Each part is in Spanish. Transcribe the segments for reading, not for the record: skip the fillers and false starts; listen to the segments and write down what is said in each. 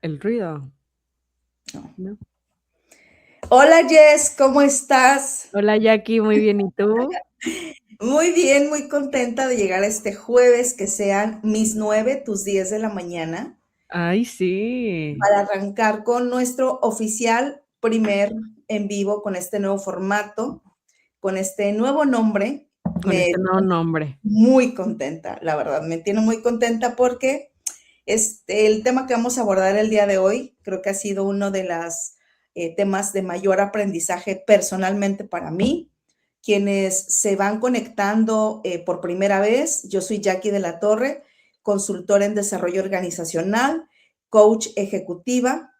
El ruido, No. ¿no? Hola Jess, ¿cómo estás? Hola Jackie, muy bien, ¿y tú? Muy bien, muy contenta de llegar a este jueves, que sean mis 9, tus 10 de la mañana, Ay, sí, para arrancar con nuestro oficial primer en vivo con este nuevo formato, con este nuevo nombre. con Me este nuevo nombre. muy contenta, la verdad, me tiene muy contenta porque el tema que vamos a abordar el día de hoy creo que ha sido uno de los temas de mayor aprendizaje personalmente para mí. Quienes se van conectando por primera vez, yo soy Jackie de la Torre, consultora en desarrollo organizacional, coach ejecutiva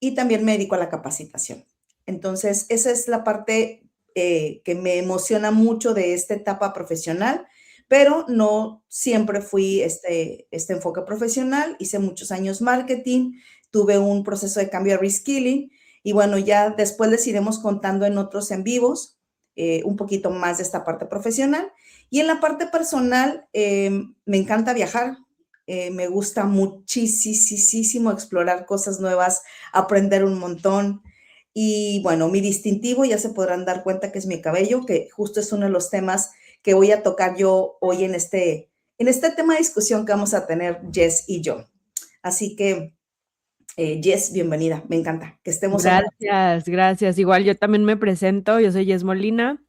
y también me dedico a la capacitación. Entonces, esa es la parte que me emociona mucho de esta etapa profesional, pero no siempre fui este enfoque profesional. Hice muchos años marketing, tuve un proceso de cambio a reskilling y bueno, ya después les iremos contando en otros en vivos un poquito más de esta parte profesional. Y en la parte personal, me encanta viajar, me gusta muchísimo explorar cosas nuevas, aprender un montón. Y bueno, mi distintivo ya se podrán dar cuenta que es mi cabello, que justo es uno de los temas que voy a tocar yo hoy en este tema de discusión que vamos a tener Jess y yo. Así que, Jess, bienvenida, me encanta que estemos otra vez. Gracias, gracias. Igual yo también me presento, yo soy Jess Molina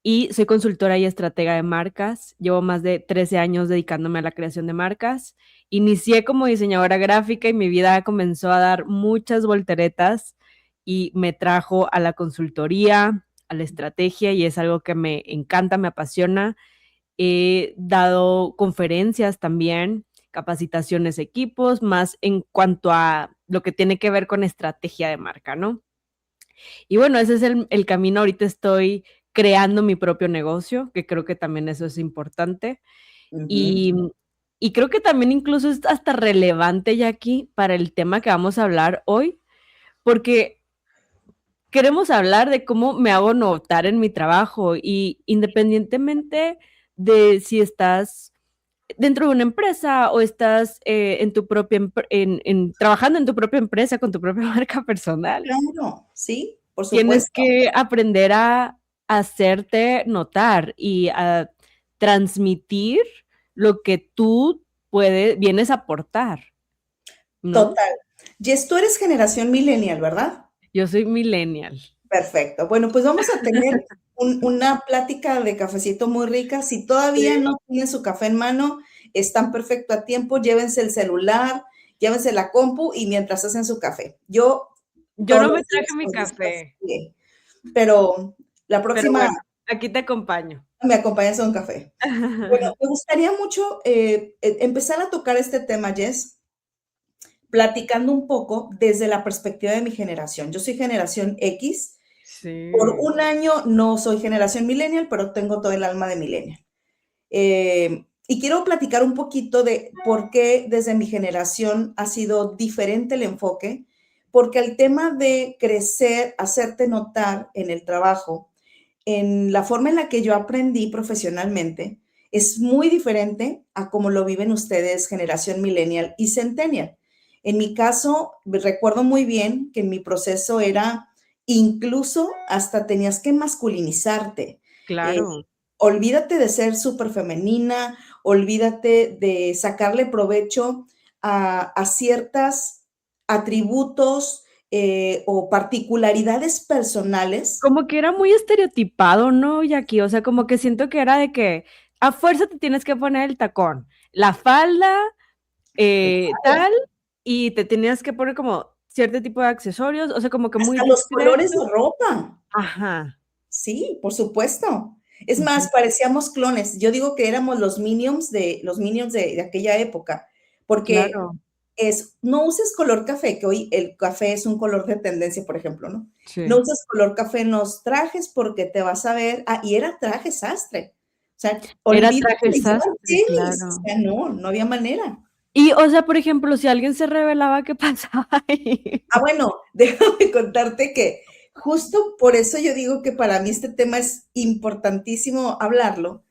y soy consultora y estratega de marcas. Llevo más de 13 años dedicándome a la creación de marcas. Inicié como diseñadora gráfica y mi vida comenzó a dar muchas volteretas y me trajo a la consultoría, a la estrategia y es algo que me encanta, me apasiona. He dado conferencias también, capacitaciones, equipos, más en cuanto a lo que tiene que ver con estrategia de marca, ¿no? Y bueno, ese es el camino. Ahorita estoy creando mi propio negocio, que creo que también eso es importante. Ujú. Y, y creo que también incluso es hasta relevante ya aquí para el tema que vamos a hablar hoy, porque queremos hablar de cómo me hago notar en mi trabajo y independientemente de si estás dentro de una empresa o estás en tu propia, trabajando en tu propia empresa con tu propia marca personal, Claro, sí, por tienes supuesto. que aprender a hacerte notar y a transmitir lo que tú vienes a aportar, ¿no? Total. Jess, tú eres generación millennial, ¿verdad? Yo soy millennial. Perfecto. Bueno, pues vamos a tener una plática de cafecito muy rica. Si todavía Sí. no tienen su café en mano, están perfecto a tiempo. Llévense el celular, llévense la compu y mientras hacen su café. Yo Yo todos no me los traje días mi con estas, café, sí, pero la pero próxima bueno, aquí te acompaño. me acompañas a un café. Bueno, me gustaría mucho empezar a tocar este tema, Jess, platicando un poco desde la perspectiva de mi generación. Yo soy generación X. Por Sí. un año no soy generación millennial, pero tengo todo el alma de millennial. Y quiero platicar un poquito de por qué desde mi generación ha sido diferente el enfoque, porque el tema de crecer, hacerte notar en el trabajo, en la forma en la que yo aprendí profesionalmente, es muy diferente a cómo lo viven ustedes, generación millennial y centennial. En mi caso, recuerdo muy bien que en mi proceso era incluso hasta tenías que masculinizarte. Eh, Claro. Olvídate de ser súper femenina, olvídate de sacarle provecho a ciertos atributos o particularidades personales. Como que era muy estereotipado, ¿no, Jackie? O sea, como que siento que era de que a fuerza te tienes que poner el tacón, la falda, tal, y te tenías que poner como cierto tipo de accesorios, o sea, como que muy Hasta los colores discreto. de ropa. Ajá. Sí, por supuesto. Es más, Ujú. parecíamos clones. Yo digo que éramos los minions de aquella época, porque Claro, no uses color café, que hoy el café es un color de tendencia, por ejemplo, ¿no? No sí. uses color café en los trajes porque te vas a ver, y era traje sastre. O sea, Era olvídate traje de llevar sastre, tenis. O claro. sea, no había manera. Y, o sea, por ejemplo, si alguien se revelaba, ¿qué pasaba ahí? Bueno, déjame contarte que justo por eso yo digo que para mí este tema es importantísimo hablarlo,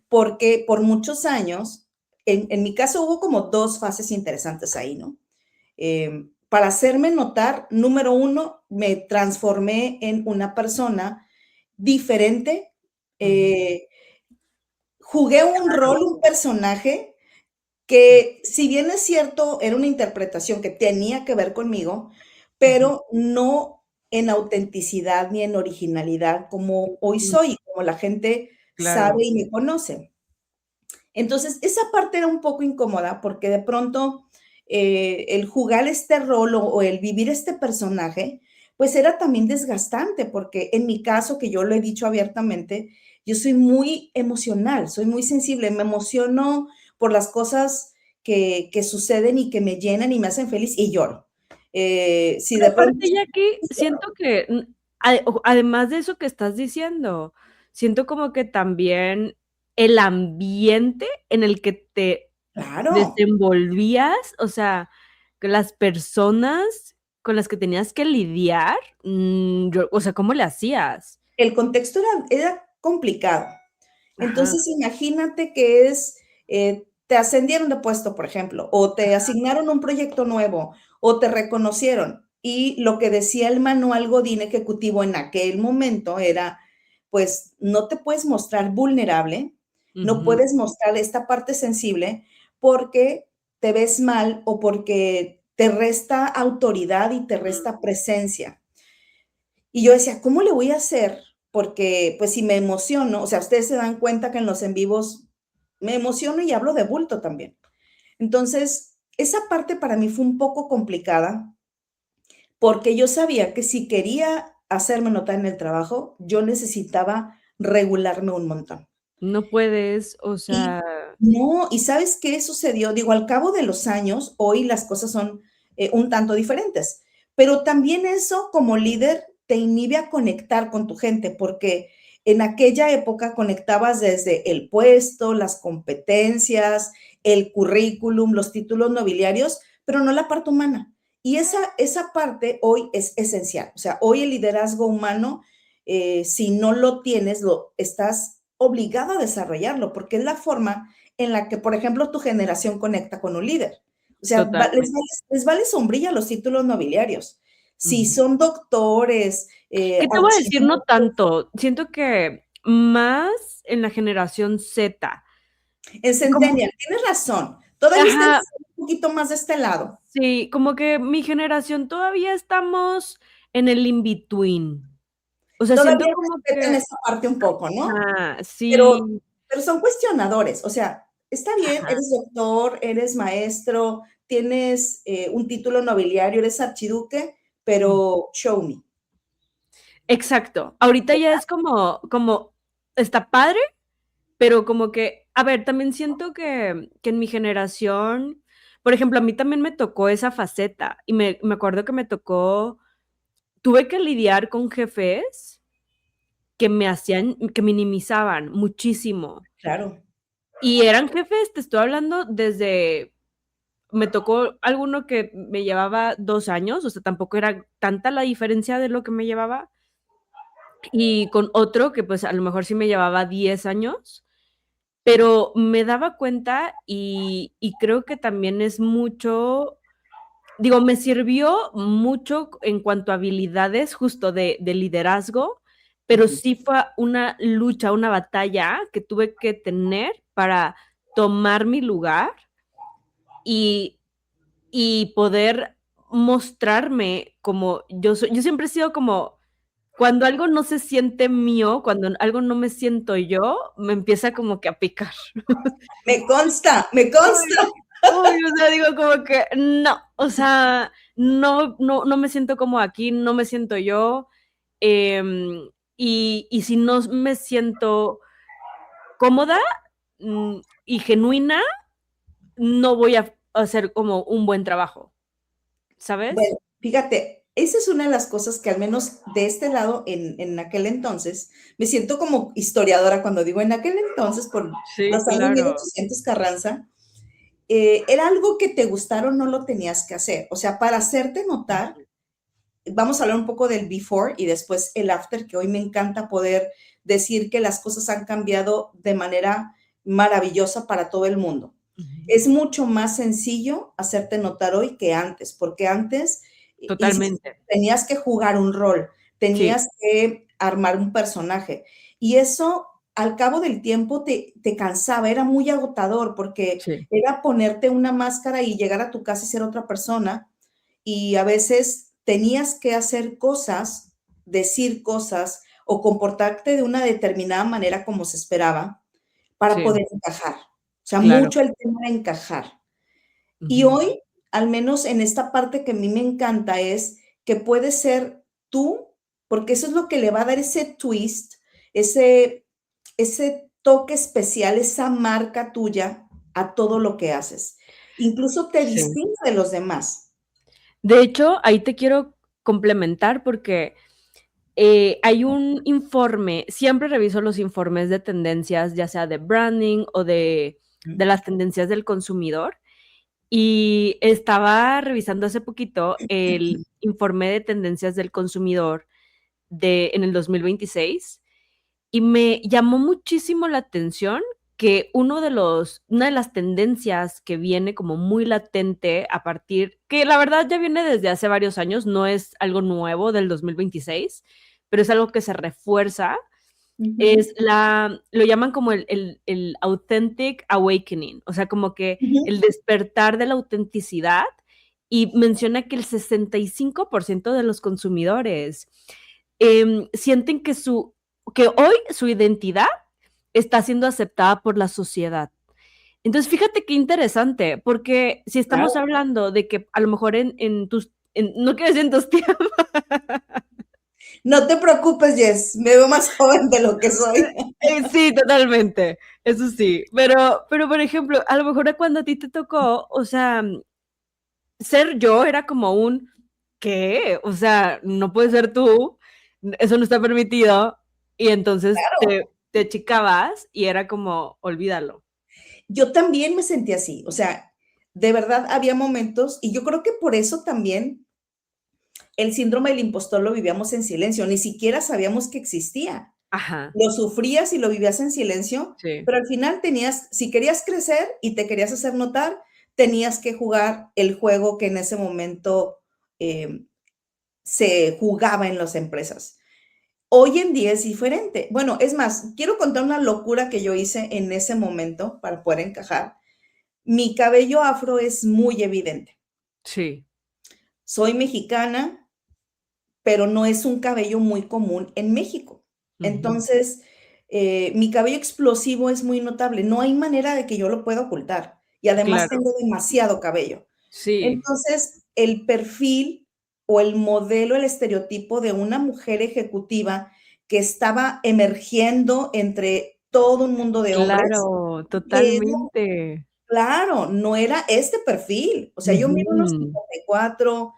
porque por muchos años, en mi caso hubo como dos fases interesantes ahí, ¿no? para hacerme notar, número uno, me transformé en una persona diferente. Jugué un rol, un personaje que, si bien es cierto, era una interpretación que tenía que ver conmigo, pero no en autenticidad ni en originalidad como hoy Mm, soy, como la gente claro. sabe y me conoce. Entonces, esa parte era un poco incómoda porque de pronto el jugar este rol o el vivir este personaje, pues era también desgastante porque en mi caso, que yo lo he dicho abiertamente, yo soy muy emocional, soy muy sensible, me emociono por las cosas que suceden y que me llenan y me hacen feliz y lloro. Si Pero de pronto... aparte, Jackie, siento que, además de eso que estás diciendo, siento como que también el ambiente en el que te Claro, desenvolvías, o sea, que las personas con las que tenías que lidiar, o sea, ¿cómo le hacías? el contexto era complicado. Ajá, Entonces, imagínate que te ascendieron de puesto, por ejemplo, o te asignaron un proyecto nuevo, o te reconocieron. Y lo que decía el manual Godín ejecutivo en aquel momento era, pues, no te puedes mostrar vulnerable, no ujú, puedes mostrar esta parte sensible porque te ves mal o porque te resta autoridad y te mm, resta presencia. Y yo decía, ¿cómo le voy a hacer? Porque, pues, si me emociono, o sea, ustedes se dan cuenta que en los en vivos me emociono y hablo de bulto también. Entonces, esa parte para mí fue un poco complicada, porque yo sabía que si quería hacerme notar en el trabajo, yo necesitaba regularme un montón. no puedes, o Y sea, no, ¿y sabes qué sucedió? Digo, al cabo de los años, hoy las cosas son un tanto diferentes, pero también eso como líder te inhibe a conectar con tu gente, porque en aquella época conectabas desde el puesto, las competencias, el currículum, los títulos nobiliarios, pero no la parte humana. Y esa parte hoy es esencial. O sea, hoy el liderazgo humano, si no lo tienes, lo estás obligado a desarrollarlo, porque es la forma en la que, por ejemplo, tu generación conecta con un líder. O sea, totalmente. les vale sombrilla los títulos nobiliarios. Si Ujú. son doctores, ¿Qué te voy a decir? No archiduques, tanto. Siento que más en la generación Z. en Como, Centennial, tienes razón, todavía ajá, ustedes están un poquito más de este lado. sí, como que mi generación todavía estamos en el in-between. O sea, siento Todavía como respetan que, esa parte un poco, ¿no? ajá, Pero, sí, pero son cuestionadores, o sea, está bien, ajá, eres doctor, eres maestro, tienes un título nobiliario, eres archiduque, pero show me. exacto. Ahorita ya es como, está padre, pero como que, a ver, también siento que en mi generación, por ejemplo, a mí también me tocó esa faceta y me acuerdo que me tocó, tuve que lidiar con jefes que me hacían, que minimizaban muchísimo. Claro. Y eran jefes, te estoy hablando desde, me tocó alguno que me llevaba 2 años, o sea, tampoco era tanta la diferencia de lo que me llevaba, y con otro que pues a lo mejor sí me llevaba 10 años, pero me daba cuenta y creo que también es mucho, digo, me sirvió mucho en cuanto a habilidades justo de liderazgo, pero Ujú. sí fue una lucha, una batalla que tuve que tener para tomar mi lugar y, y poder mostrarme como yo soy. Yo siempre he sido como, cuando algo no se siente mío, cuando algo no me siento yo, me empieza como que a picar. Me consta, me consta. Uy, o sea, digo como que no, o sea, no me siento como aquí, no me siento yo, y si no me siento cómoda, y genuina, no voy a hacer como un buen trabajo, ¿sabes? Bueno, fíjate, esa es una de las cosas que al menos de este lado, en aquel entonces, me siento como historiadora cuando digo en aquel entonces, por Sí, los años claro. 1800 Carranza, era algo que te gustara o no lo tenías que hacer. O sea, para hacerte notar, vamos a hablar un poco del before y después el after, que hoy me encanta poder decir que las cosas han cambiado de manera maravillosa para todo el mundo. Ujú. Es mucho más sencillo hacerte notar hoy que antes, porque antes, insisto, Totalmente. tenías que jugar un rol, Sí, tenías que armar un personaje. Y eso, al cabo del tiempo, te cansaba, era muy agotador, porque sí, era ponerte una máscara y llegar a tu casa y ser otra persona. Y a veces tenías que hacer cosas, decir cosas o comportarte de una determinada manera como se esperaba para sí, poder encajar. O sea, claro. mucho el tema de encajar. Y Ujú. hoy, al menos en esta parte que a mí me encanta, es que puedes ser tú, porque eso es lo que le va a dar ese twist, ese, ese toque especial, esa marca tuya a todo lo que haces. Incluso te Sí. distingue de los demás. De hecho, ahí te quiero complementar porque hay un informe, siempre reviso los informes de tendencias, ya sea de branding o de las tendencias del consumidor. Y estaba revisando hace poquito el informe de tendencias del consumidor en el 2026 y me llamó muchísimo la atención que una de las tendencias que viene como muy latente a partir, que la verdad ya viene desde hace varios años, no es algo nuevo del 2026, pero es algo que se refuerza, Ujú, lo llaman como el authentic awakening, o sea, como que ujú. el despertar de la autenticidad, y menciona que el 65% de los consumidores sienten que hoy su identidad está siendo aceptada por la sociedad. Entonces, fíjate qué interesante, porque si estamos Claro. hablando de que a lo mejor no quiero decir en tus tiempos. No te preocupes, Jess, me veo más joven de lo que soy. Sí, totalmente, eso sí, pero por ejemplo, a lo mejor cuando a ti te tocó, o sea, ser yo era como ¿qué? O sea, no puedes ser tú, eso no está permitido, y entonces Claro. te achicabas y era como, olvídalo. Yo también me sentí así, o sea, de verdad había momentos, y yo creo que por eso también el síndrome del impostor lo vivíamos en silencio, ni siquiera sabíamos que existía. Ajá, Lo sufrías y lo vivías en silencio, sí, pero al final tenías, si querías crecer y te querías hacer notar, tenías que jugar el juego que en ese momento eh, se jugaba en las empresas. Hoy en día es diferente. Bueno, es más, quiero contar una locura que yo hice en ese momento para poder encajar. Mi cabello afro es muy evidente. sí, Soy mexicana, pero no es un cabello muy común en México. ujú, Entonces, mi cabello explosivo es muy notable. No hay manera de que yo lo pueda ocultar. Y además claro, tengo demasiado cabello. sí, Entonces, el perfil o el modelo, el estereotipo de una mujer ejecutiva que estaba emergiendo entre todo un mundo de hombres, claro, era totalmente. claro, no era este perfil. O sea, yo mido unos Ujú, 54,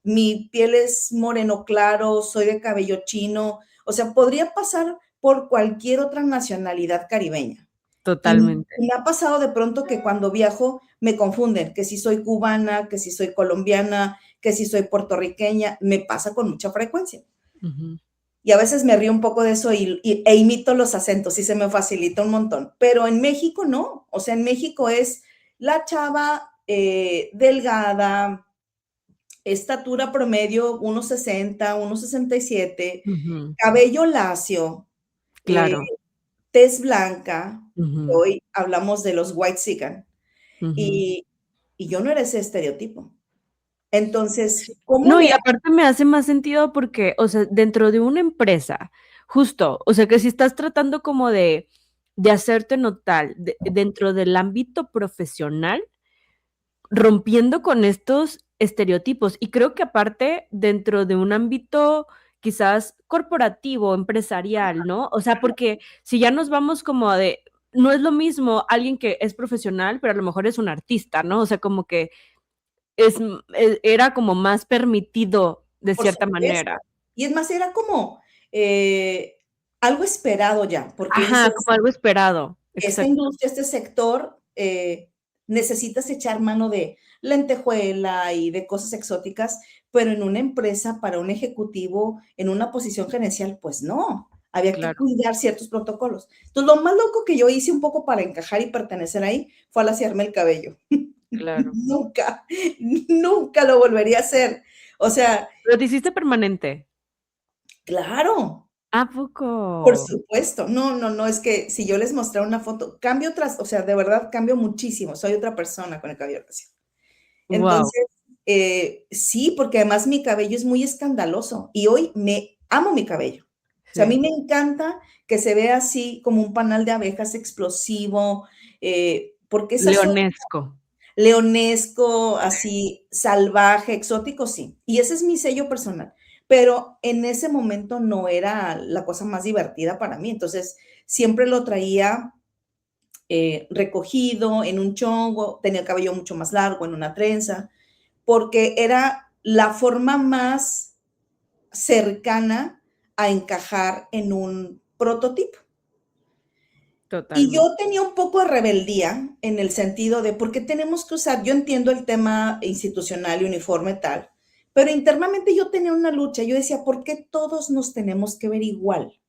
mi piel es moreno claro, soy de cabello chino, o sea, podría pasar por cualquier otra nacionalidad caribeña. totalmente. Y me ha pasado de pronto que cuando viajo me confunden, que si soy cubana, que si soy colombiana, que si soy puertorriqueña, me pasa con mucha frecuencia. Ujú, Y a veces me río un poco de eso e imito los acentos y se me facilita un montón. Pero en México no. O sea, en México es la chava delgada, estatura promedio 1,60, 1,67, ujú, cabello lacio, eh, claro, tez blanca. ujú, Hoy hablamos de los white sican. ujú. Y, y yo no era ese estereotipo. Sí. Entonces, ¿cómo No, le y aparte me hace más sentido porque, o sea, dentro de una empresa, justo, o sea, que si estás tratando como de hacerte notar dentro del ámbito profesional, rompiendo con estos estereotipos. Y creo que aparte, dentro de un ámbito quizás corporativo, empresarial, ¿no? O sea, porque si ya nos vamos como no es lo mismo alguien que es profesional, pero a lo mejor es un artista, ¿no? O sea, como que era como más permitido de por cierta manera. supuesto. Y es más, era como eh, algo esperado ya, porque Ajá, dices, como algo esperado. esta Exacto. industria, este sector, necesitas echar mano de lentejuela y de cosas exóticas, pero en una empresa, para un ejecutivo, en una posición gerencial, pues no. Había que claro, cuidar ciertos protocolos. Entonces, lo más loco que yo hice un poco para encajar y pertenecer ahí fue alaciarme el cabello. claro. Nunca, nunca lo volvería a hacer. O sea, ¿Lo te hiciste permanente? claro, ¿A por poco? supuesto. No, no, no, es que si yo les mostrara una foto, cambio otras, o sea, de verdad cambio muchísimo. Soy otra persona con el cabello lacio. Wow, Entonces, sí, porque además mi cabello es muy escandaloso y hoy me amo mi cabello. O sea, a mí sí. me encanta que se vea así como un panal de abejas explosivo, porque esas son Leonesco. leonesco, así salvaje, exótico, sí. Y ese es mi sello personal. Pero en ese momento no era la cosa más divertida para mí. Entonces, siempre lo traía recogido en un chongo, tenía el cabello mucho más largo, en una trenza, porque era la forma más cercana a encajar en un prototipo. Y Totalmente. yo tenía un poco de rebeldía en el sentido de por qué tenemos que usar, yo entiendo el tema institucional y uniforme tal, pero internamente yo tenía una lucha, yo decía, ¿por qué todos nos tenemos que ver igual?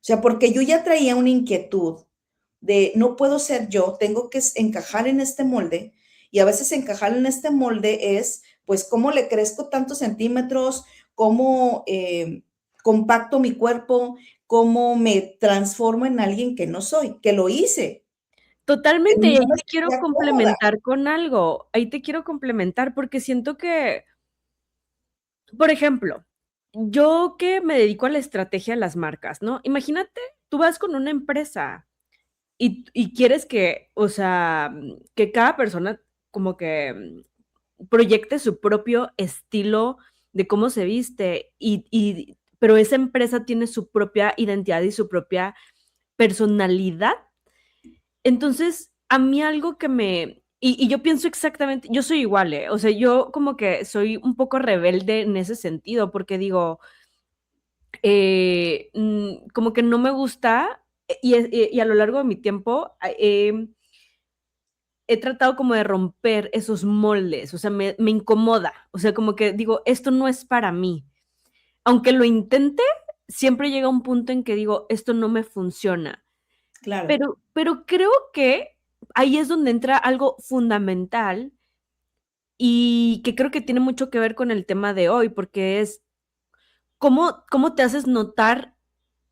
O sea, porque yo ya traía una inquietud de no puedo ser yo, tengo que encajar en este molde y a veces encajar en este molde es, pues, cómo le crezco tantos centímetros, cómo compacto mi cuerpo, cómo me transformo en alguien que no soy, que lo hice, pero Totalmente, y no ahí me te quiero sentía cómoda. complementar con algo, ahí te quiero complementar, porque siento que, por ejemplo, yo que me dedico a la estrategia de las marcas, ¿no? Imagínate, tú vas con una empresa y quieres que, o sea, que cada persona como que proyecte su propio estilo de cómo se viste pero esa empresa tiene su propia identidad y su propia personalidad. Entonces, a mí algo que y yo pienso exactamente, yo soy igual, ¿eh? O sea, yo como que soy un poco rebelde en ese sentido, porque digo, como que no me gusta, y a lo largo de mi tiempo he tratado como de romper esos moldes, o sea, me incomoda, o sea, como que digo, esto no es para mí. Aunque lo intente, siempre llega un punto en que digo, esto no me funciona. Claro, Pero creo que ahí es donde entra algo fundamental y que creo que tiene mucho que ver con el tema de hoy, porque es cómo te haces notar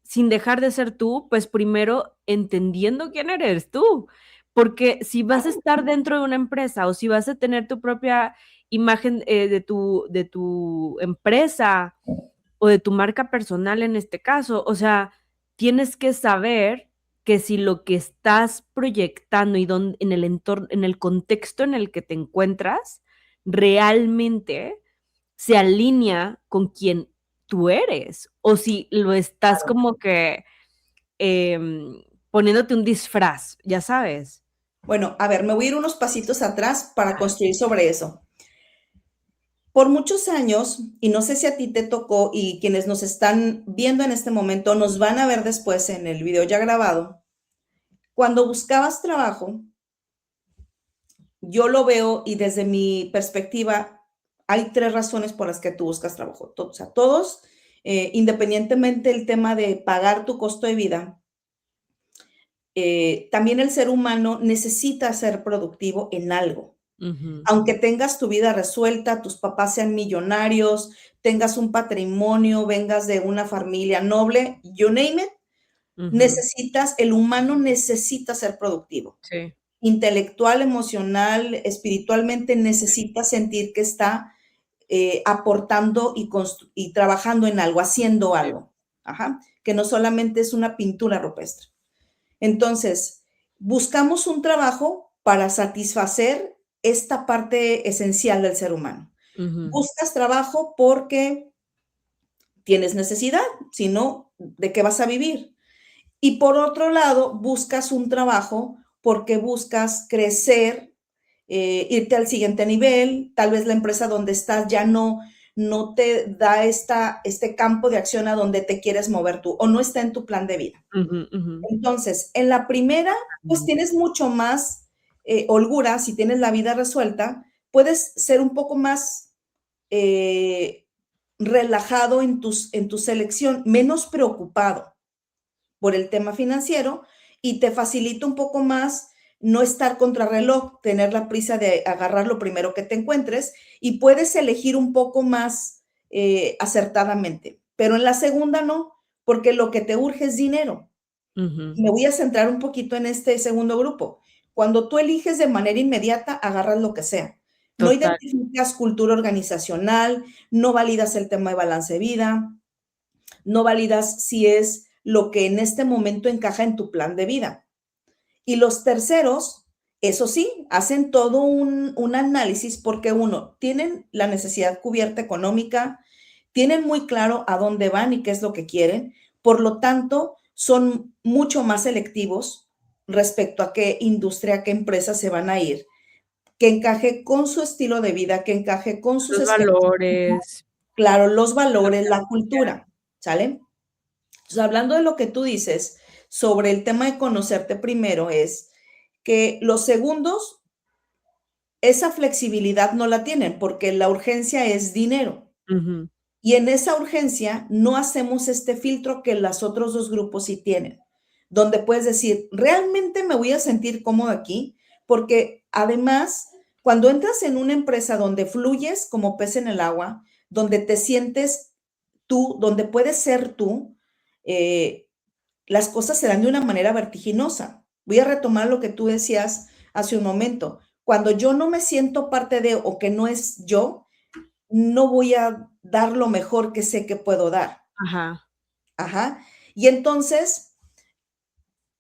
sin dejar de ser tú, pues primero entendiendo quién eres tú. Porque si vas a estar dentro de una empresa o si vas a tener tu propia imagen de tu empresa o de tu marca personal en este caso, o sea, tienes que saber que si lo que estás proyectando y en el entorno, en el contexto en el que te encuentras, realmente se alinea con quien tú eres, o si lo estás claro. como que poniéndote un disfraz, ya sabes. Bueno, a ver, me voy a ir unos pasitos atrás para construir sobre eso. Por muchos años, y no sé si a ti te tocó y quienes nos están viendo en este momento nos van a ver después en el video ya grabado, cuando buscabas trabajo, yo lo veo y desde mi perspectiva hay tres razones por las que tú buscas trabajo. O sea, todos, independientemente del tema de pagar tu costo de vida, también el ser humano necesita ser productivo en algo. Ujú, Aunque tengas tu vida resuelta, tus papás sean millonarios, tengas un patrimonio, vengas de una familia noble, you name it, ujú, el humano necesita ser productivo. sí, Intelectual, emocional, espiritualmente necesita sentir que está aportando y trabajando en algo, haciendo sí. algo. Ajá. Que no solamente es una pintura rupestre. Entonces, buscamos un trabajo para satisfacer esta parte esencial del ser humano. Ujú, Buscas trabajo porque tienes necesidad, si no, ¿de qué vas a vivir? Y por otro lado, buscas un trabajo porque buscas crecer, irte al siguiente nivel, tal vez la empresa donde estás ya no te da este campo de acción a donde te quieres mover tú o no está en tu plan de vida. ujú, ujú. Entonces, en la primera, pues tienes mucho más holgura, si tienes la vida resuelta, puedes ser un poco más, eh, relajado en tu selección, menos preocupado por el tema financiero y te facilita un poco más no estar contrarreloj, tener la prisa de agarrar lo primero que te encuentres y puedes elegir un poco más acertadamente. Pero en la segunda no, porque lo que te urge es dinero. Ujú. Me voy a centrar un poquito en este segundo grupo. Cuando tú eliges de manera inmediata, agarras lo que sea. No Total. identificas cultura organizacional, no validas el tema de balance de vida, no validas si es lo que en este momento encaja en tu plan de vida. Y los terceros, eso sí, hacen todo un análisis porque uno, tienen la necesidad cubierta económica, tienen muy claro a dónde van y qué es lo que quieren, por lo tanto, son mucho más selectivos respecto a qué industria, qué empresa se van a ir, que encaje con su estilo de vida, que encaje con sus Los esquemas, valores, claro, los lo valores, que la apoyan. cultura, ¿sale? Entonces, hablando de lo que tú dices sobre el tema de conocerte primero, es que los segundos, esa flexibilidad no la tienen porque la urgencia es dinero. Ujú. Y en esa urgencia no hacemos este filtro que los otros dos grupos sí tienen, donde puedes decir, ¿realmente me voy a sentir cómodo aquí? Porque además, cuando entras en una empresa donde fluyes como pez en el agua, donde te sientes tú, donde puedes ser tú, eh, las cosas se dan de una manera vertiginosa. Voy a retomar lo que tú decías hace un momento. Cuando yo no me siento parte de o que no es yo, no voy a dar lo mejor que sé que puedo dar. Ajá. Ajá. Y entonces,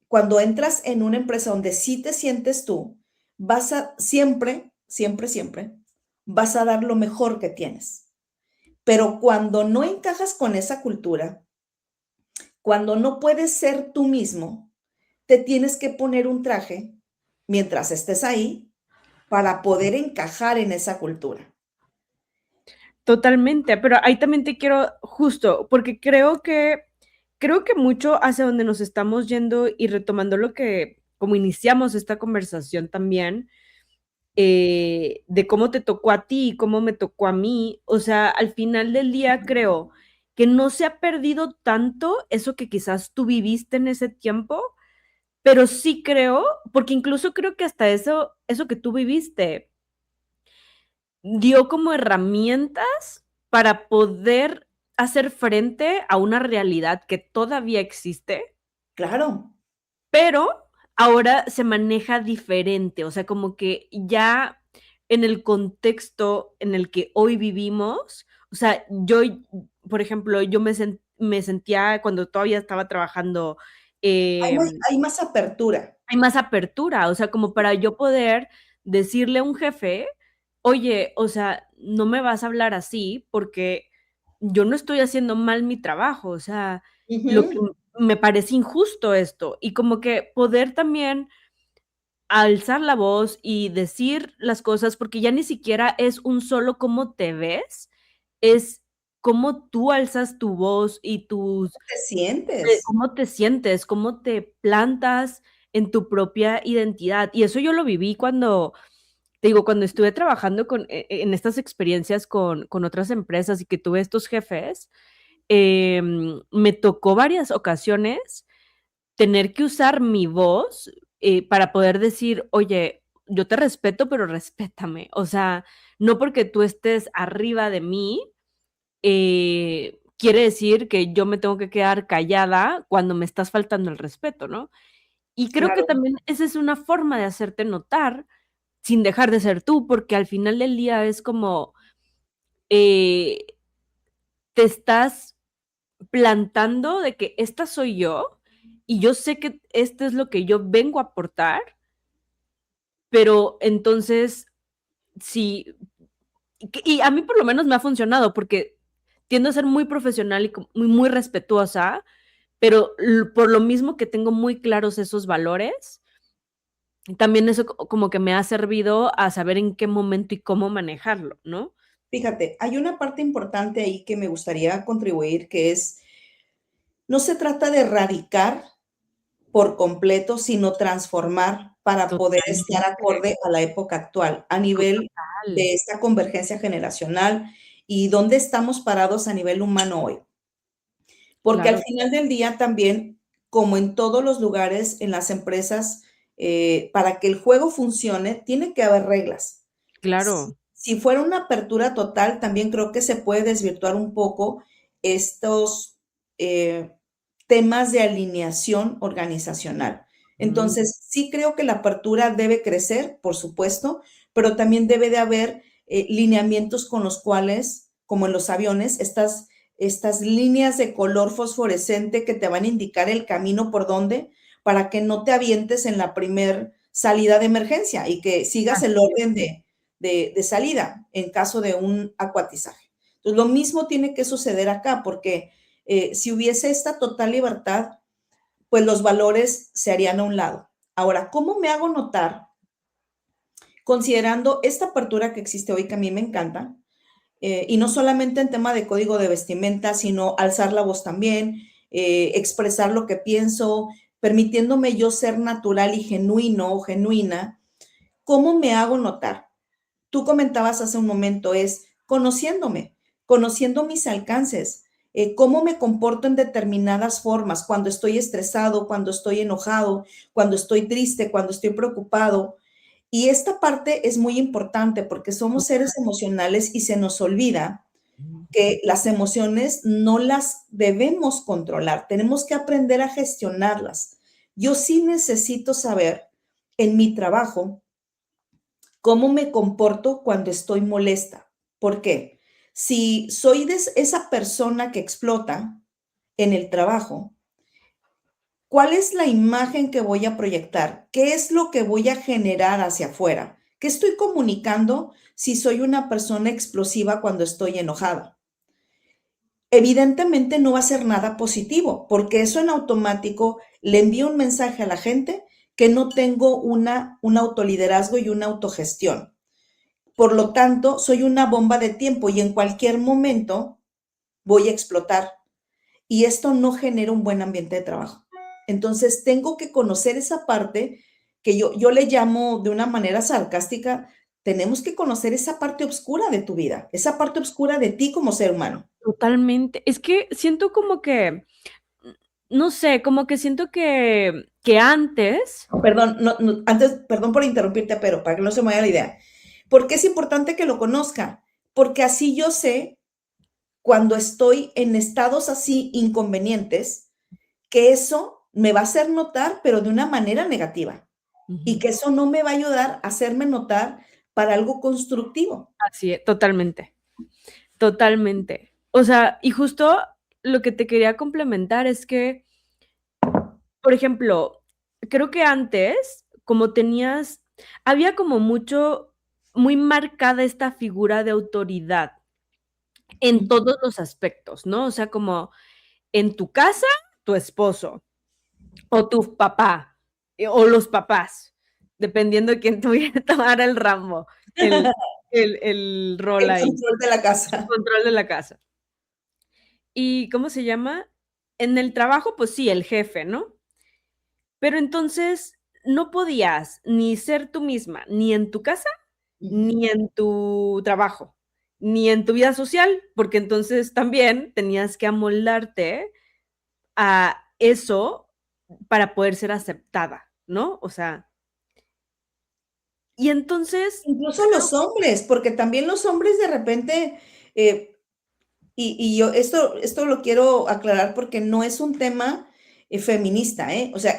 cuando entras en una empresa donde sí te sientes tú, vas a siempre, siempre, siempre, vas a dar lo mejor que tienes. Pero cuando no encajas con esa cultura, cuando no puedes ser tú mismo, te tienes que poner un traje mientras estés ahí para poder encajar en esa cultura. Totalmente, pero ahí también te quiero justo, porque creo que mucho hacia donde nos estamos yendo y retomando lo que, como iniciamos esta conversación también, de cómo te tocó a ti y cómo me tocó a mí, o sea, al final del día creo que no se ha perdido tanto eso que quizás tú viviste en ese tiempo, pero sí creo, porque incluso creo que hasta eso que tú viviste dio como herramientas para poder hacer frente a una realidad que todavía existe, Claro, pero ahora se maneja diferente, o sea, como que ya en el contexto en el que hoy vivimos, o sea, yo, por ejemplo, yo me sentía cuando todavía estaba trabajando, hay más apertura. hay más apertura, o sea, como para yo poder decirle a un jefe: "Oye, o sea, no me vas a hablar así porque yo no estoy haciendo mal mi trabajo, o sea, lo que Ujú. me parece injusto esto", y como que poder también alzar la voz y decir las cosas, porque ya ni siquiera es un solo cómo te ves, es cómo tú alzas tu voz y tus Te sientes. cómo te sientes, cómo te plantas en tu propia identidad. Y eso yo lo viví cuando, te digo, cuando estuve trabajando en estas experiencias con otras empresas y que tuve estos jefes, me tocó varias ocasiones tener que usar mi voz, para poder decir: "Oye, yo te respeto, pero respétame". O sea, no porque tú estés arriba de mí, quiere decir que yo me tengo que quedar callada cuando me estás faltando el respeto, ¿no? Y creo que Claro. también esa es una forma de hacerte notar sin dejar de ser tú, porque al final del día es como, eh, te estás plantando de que esta soy yo, y yo sé que esto es lo que yo vengo a aportar, pero entonces, si y a mí por lo menos me ha funcionado, porque tiendo a ser muy profesional y muy respetuosa, pero por lo mismo que tengo muy claros esos valores, también eso como que me ha servido a saber en qué momento y cómo manejarlo, ¿no? Fíjate, hay una parte importante ahí que me gustaría contribuir, que es, no se trata de erradicar por completo, sino transformar para poder estar Totalmente, acorde a la época actual, a nivel total. de esta convergencia generacional y dónde estamos parados a nivel humano hoy. Porque al Claro, final del día también, como en todos los lugares, en las empresas, para que el juego funcione, tiene que haber reglas. Si, claro, si fuera una apertura total, también creo que se puede desvirtuar un poco estos eh, temas de alineación organizacional. mm, Entonces, sí creo que la apertura debe crecer, por supuesto, pero también debe de haber lineamientos con los cuales, como en los aviones, estas líneas de color fosforescente que te van a indicar el camino por donde, para que no te avientes en la primer salida de emergencia y que sigas el así es. orden de salida en caso de un acuatizaje. Entonces, lo mismo tiene que suceder acá, porque si hubiese esta total libertad, pues los valores se harían a un lado. Ahora, ¿cómo me hago notar? Considerando esta apertura que existe hoy, que a mí me encanta, y no solamente en tema de código de vestimenta, sino alzar la voz también, expresar lo que pienso, permitiéndome yo ser natural y genuino o genuina. ¿Cómo me hago notar? Tú comentabas hace un momento, es conociéndome, conociendo mis alcances, cómo me comporto en determinadas formas, cuando estoy estresado, cuando estoy enojado, cuando estoy triste, cuando estoy preocupado. Y esta parte es muy importante porque somos seres emocionales y se nos olvida que las emociones no las debemos controlar, tenemos que aprender a gestionarlas. Yo sí necesito saber en mi trabajo cómo me comporto cuando estoy molesta. ¿Por qué? Si soy de esa persona que explota en el trabajo, ¿cuál es la imagen que voy a proyectar? ¿Qué es lo que voy a generar hacia afuera? ¿Qué estoy comunicando si soy una persona explosiva cuando estoy enojada? Evidentemente no va a ser nada positivo, porque eso en automático le envía un mensaje a la gente que no tengo un autoliderazgo y una autogestión. Por lo tanto, soy una bomba de tiempo y en cualquier momento voy a explotar. Y esto no genera un buen ambiente de trabajo. Entonces, tengo que conocer esa parte que yo le llamo de una manera sarcástica, tenemos que conocer esa parte oscura de tu vida, esa parte oscura de ti como ser humano. totalmente. Es que siento como que, no sé, como que siento que antes, Perdón, antes, perdón por interrumpirte, pero para que no se me vaya la idea. ¿Por qué es importante que lo conozca? Porque así yo sé cuando estoy en estados así inconvenientes, que eso me va a hacer notar, pero de una manera negativa, y ujú, que eso no me va a ayudar a hacerme notar para algo constructivo. así es, totalmente, totalmente. O sea, y justo lo que te quería complementar es que, por ejemplo, creo que antes, como tenías, había como mucho, muy marcada esta figura de autoridad en Ujú. todos los aspectos, ¿no? O sea, como en tu casa, tu esposo, o tu papá, o los papás, dependiendo de quién tuviera tomara el ramo, el el rol El ahí, control de la el casa. control de la casa. ¿Y cómo se llama? En el trabajo, pues sí, el jefe, ¿no? Pero entonces no podías ni ser tú misma, ni en tu casa, Ujú. ni en tu trabajo, ni en tu vida social, porque entonces también tenías que amoldarte a eso para poder ser aceptada, ¿no? O sea, y entonces Incluso creo los hombres, porque también los hombres de repente, eh, y yo esto lo quiero aclarar porque no es un tema feminista, ¿eh? O sea, no,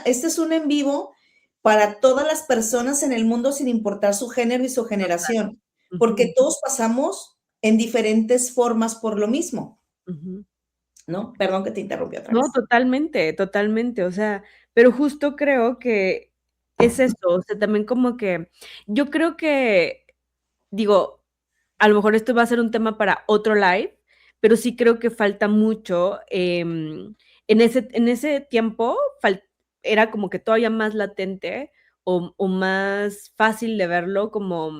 este es un en vivo para todas las personas en el mundo sin importar su género y su generación, ujú, porque todos pasamos en diferentes formas por lo mismo, ujú. ¿no? Perdón que te interrumpí otra No, vez. totalmente, totalmente, o sea, pero justo creo que es eso, o sea, también como que yo creo que, digo, a lo mejor esto va a ser un tema para otro live, pero sí creo que falta mucho, en ese tiempo era como que todavía más latente o más fácil de verlo, como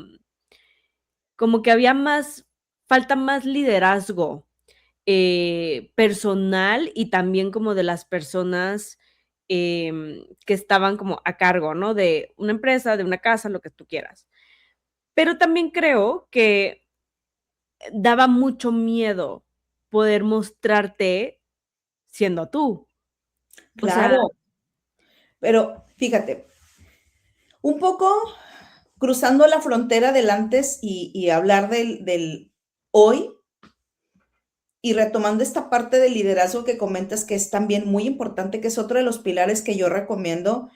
que había falta más liderazgo, personal y también como de las personas, que estaban como a cargo, ¿no? De una empresa, de una casa, lo que tú quieras. Pero también creo que daba mucho miedo poder mostrarte siendo tú. O sea, Claro, pero fíjate, un poco cruzando la frontera del antes y hablar del hoy, y retomando esta parte del liderazgo que comentas, que es también muy importante, que es otro de los pilares que yo recomiendo,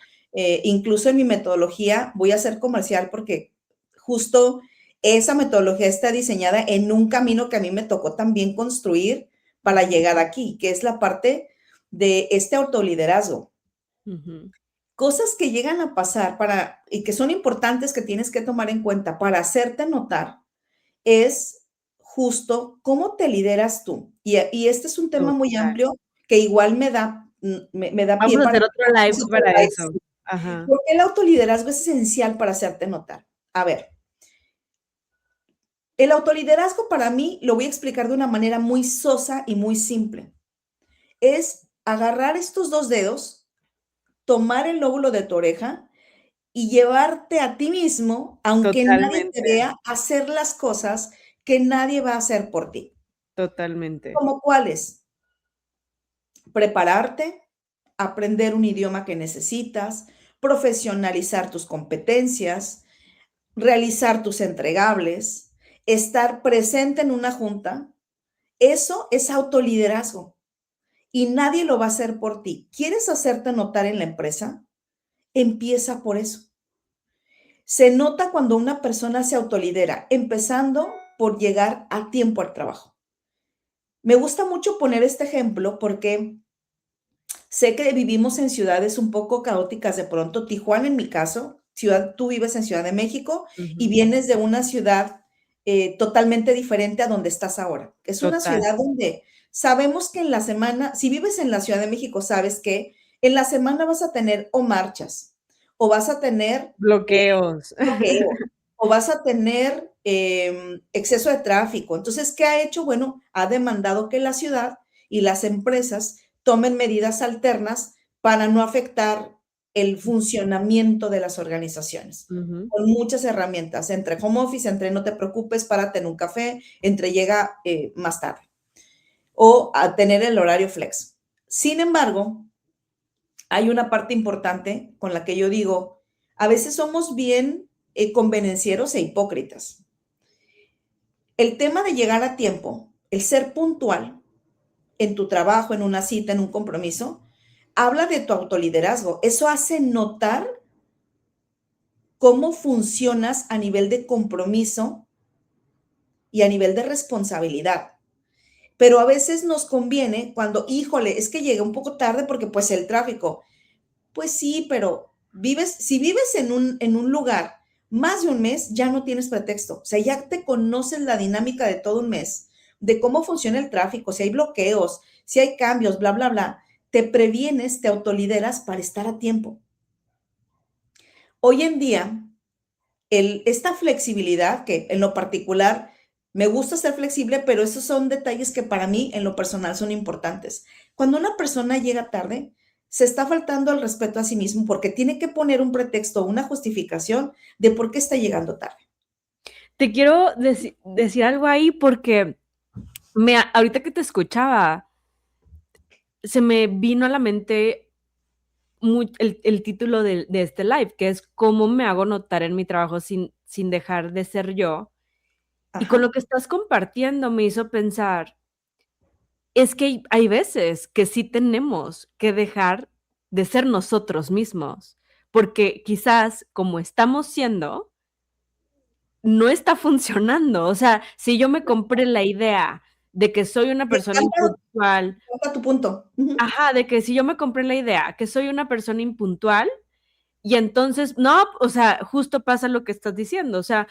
incluso en mi metodología, voy a ser comercial porque justo esa metodología está diseñada en un camino que a mí me tocó también construir para ujú, llegar aquí, que es la parte de este autoliderazgo. ujú, Cosas que llegan a pasar para, y que son importantes que tienes que tomar en cuenta para hacerte notar es justo cómo te lideras tú. Y este es un tema muy total. amplio que igual me da pie Vamos a para hacer otro live otro para eso. live. Ajá, Porque el autoliderazgo es esencial para hacerte notar. A ver, el autoliderazgo para mí lo voy a explicar de una manera muy sosa y muy simple. Es agarrar estos dos dedos, tomar el lóbulo de tu oreja y llevarte a ti mismo, aunque nadie te totalmente, vea, a hacer las cosas que nadie va a hacer por ti. totalmente. ¿Cómo cuáles? Prepararte, aprender un idioma que necesitas, profesionalizar tus competencias, realizar tus entregables, estar presente en una junta. Eso es autoliderazgo y nadie lo va a hacer por ti. ¿Quieres hacerte notar en la empresa? Empieza por eso. Se nota cuando una persona se autolidera, empezando por llegar a tiempo al trabajo. Me gusta mucho poner este ejemplo porque sé que vivimos en ciudades un poco caóticas de pronto. Tijuana, en mi caso, ciudad, tú vives en Ciudad de México y Ujú, vienes de una ciudad totalmente diferente a donde estás ahora. Es una total. ciudad donde sabemos que en la semana, si vives en la Ciudad de México, sabes que en la semana vas a tener o marchas, o vas a tener Bloqueos. bloqueo, o vas a tener exceso de tráfico. Entonces, ¿qué ha hecho? Bueno, ha demandado que la ciudad y las empresas tomen medidas alternas para no afectar el funcionamiento de las organizaciones. Ujú, Con muchas herramientas, entre home office, entre no te preocupes, párate en un café, entre llega más tarde, o a tener el horario flex. Sin embargo, hay una parte importante con la que yo digo, a veces somos bien convenencieros e hipócritas. El tema de llegar a tiempo, el ser puntual en tu trabajo, en una cita, en un compromiso, habla de tu autoliderazgo. Eso hace notar cómo funcionas a nivel de compromiso y a nivel de responsabilidad. Pero a veces nos conviene cuando, híjole, es que llegué un poco tarde porque pues el tráfico. Pues sí, pero si vives en un lugar más de un mes, ya no tienes pretexto. O sea, ya te conoces la dinámica de todo un mes, de cómo funciona el tráfico, si hay bloqueos, si hay cambios, bla, bla, bla. Te previenes, te autolideras para estar a tiempo. Hoy en día, esta flexibilidad, que en lo particular me gusta ser flexible, pero esos son detalles que para mí en lo personal son importantes. Cuando una persona llega tarde, se está faltando al respeto a sí mismo porque tiene que poner un pretexto, una justificación de por qué está llegando tarde. Te quiero decir algo ahí porque ahorita que te escuchaba, se me vino a la mente el título de este live, que es cómo me hago notar en mi trabajo sin dejar de ser yo. Y con lo Ajá. que estás compartiendo me hizo pensar, es que hay veces que sí tenemos que dejar de ser nosotros mismos, porque quizás como estamos siendo, no está funcionando. O sea, si yo me compré la idea de que soy una Me persona impuntual, encanta tu punto. Ujú. ajá, de que si yo me compré la idea que soy una persona impuntual, y entonces, no, o sea, justo pasa lo que estás diciendo, o sea,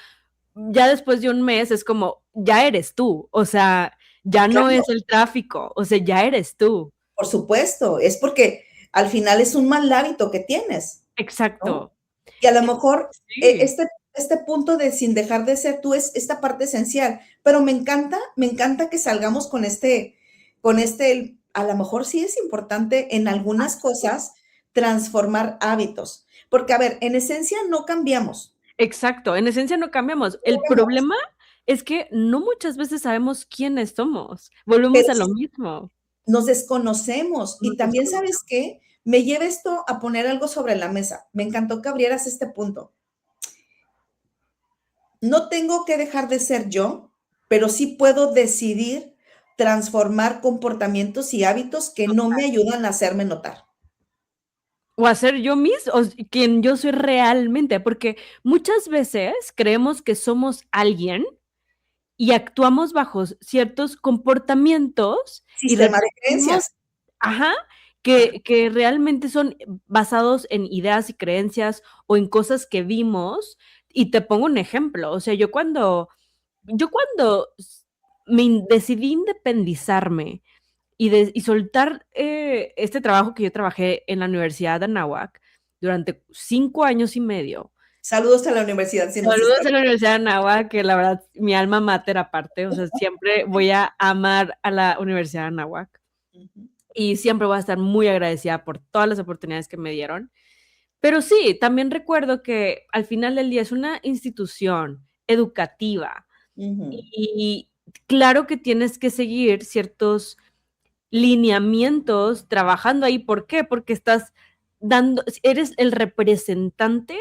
ya después de un mes es como, ya eres tú, o sea, ya no Claro, es el tráfico, o sea, ya eres tú. por supuesto, es porque al final es un mal hábito que tienes, ¿no? Exacto. Y a lo Y mejor sí, este punto de sin dejar de ser tú es esta parte esencial, pero me encanta que salgamos con este, a lo mejor sí es importante en algunas cosas transformar hábitos, porque a ver, en esencia no cambiamos, exacto, en esencia no cambiamos. no El cambiamos. problema es que no muchas veces sabemos quiénes somos. Volvemos pero a sí lo mismo. nos desconocemos. Y Nos también, ¿sabes desconocemos. qué? Me lleva esto a poner algo sobre la mesa. Me encantó que abrieras este punto. No tengo que dejar de ser yo, pero sí puedo decidir transformar comportamientos y hábitos que no me ayudan a hacerme notar. O hacer yo mismo, quien yo soy realmente, porque muchas veces creemos que somos alguien y actuamos bajo ciertos comportamientos y Sistema de repetimos, creencias. ajá, Ajá. que realmente son basados en ideas y creencias o en cosas que vimos. Y te pongo un ejemplo, o sea, yo cuando decidí independizarme y soltar este trabajo que yo trabajé en la Universidad de Anáhuac durante 5 años y medio. Saludos a la universidad si nos Saludos está. a la Universidad de Anáhuac, que la verdad, mi alma mater aparte, o sea, siempre voy a amar a la Universidad de Anáhuac Ujú, y siempre voy a estar muy agradecida por todas las oportunidades que me dieron. Pero sí, también recuerdo que al final del día es una institución educativa ujú. y claro que tienes que seguir ciertos lineamientos trabajando ahí. ¿Por qué? Porque eres el representante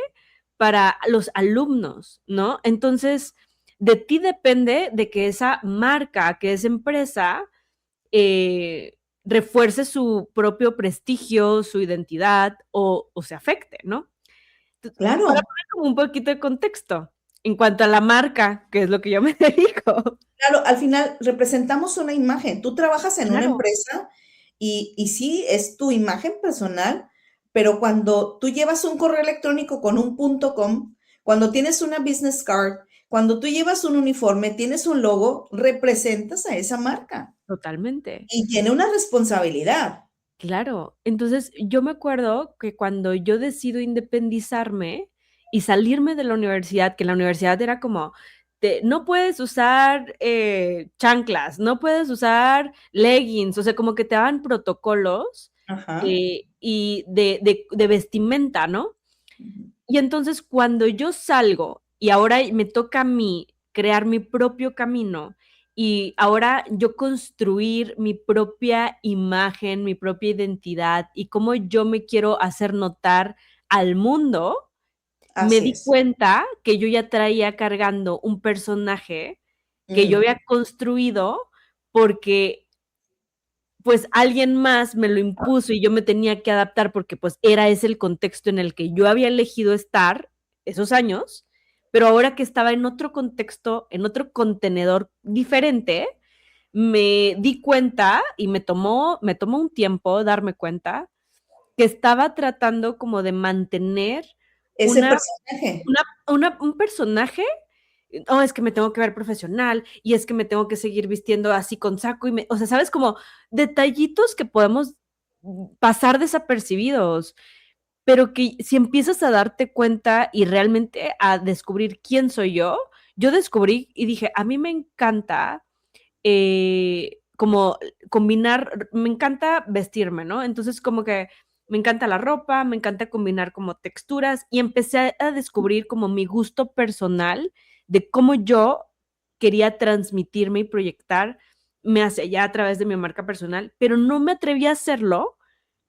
para los alumnos, ¿no? Entonces, de ti depende de que esa marca, que esa empresa, refuerce su propio prestigio, su identidad o se afecte, ¿no? Para Claro, poner como un poquito de contexto en cuanto a la marca, que es lo que yo me dedico. claro, al final representamos una imagen. Tú trabajas en una Claro, empresa y sí, es tu imagen personal, pero cuando tú llevas un correo electrónico con un .com, cuando tienes una business card, cuando tú llevas un uniforme, tienes un logo, representas a esa marca totalmente. y tiene una responsabilidad. Claro, entonces yo me acuerdo que cuando yo decido independizarme y salirme de la universidad, que la universidad era como, no puedes usar chanclas, no puedes usar leggings, o sea, como que te daban protocolos Ajá. y de vestimenta, ¿no? Ujú. Y entonces cuando yo salgo y ahora me toca a mí crear mi propio camino y ahora yo construir mi propia imagen, mi propia identidad y cómo yo me quiero hacer notar al mundo, me Así di es. cuenta que yo ya traía cargando un personaje que yo Mm, había construido porque pues alguien más me lo impuso y yo me tenía que adaptar porque pues era ese el contexto en el que yo había elegido estar esos años, pero ahora que estaba en otro contexto, en otro contenedor diferente, me di cuenta y me tomó un tiempo darme cuenta que estaba tratando como de mantener ese una, personaje. un personaje. Oh, es que me tengo que ver profesional y es que me tengo que seguir vistiendo así con saco o sea, sabes, como detallitos que podemos pasar desapercibidos, pero que si empiezas a darte cuenta y realmente a descubrir quién soy yo descubrí y dije, a mí me encanta como combinar, me encanta vestirme, ¿no? Entonces como que me encanta la ropa, me encanta combinar como texturas y empecé a descubrir como mi gusto personal de cómo yo quería transmitirme y proyectarme hacia allá a través de mi marca personal, pero no me atreví a hacerlo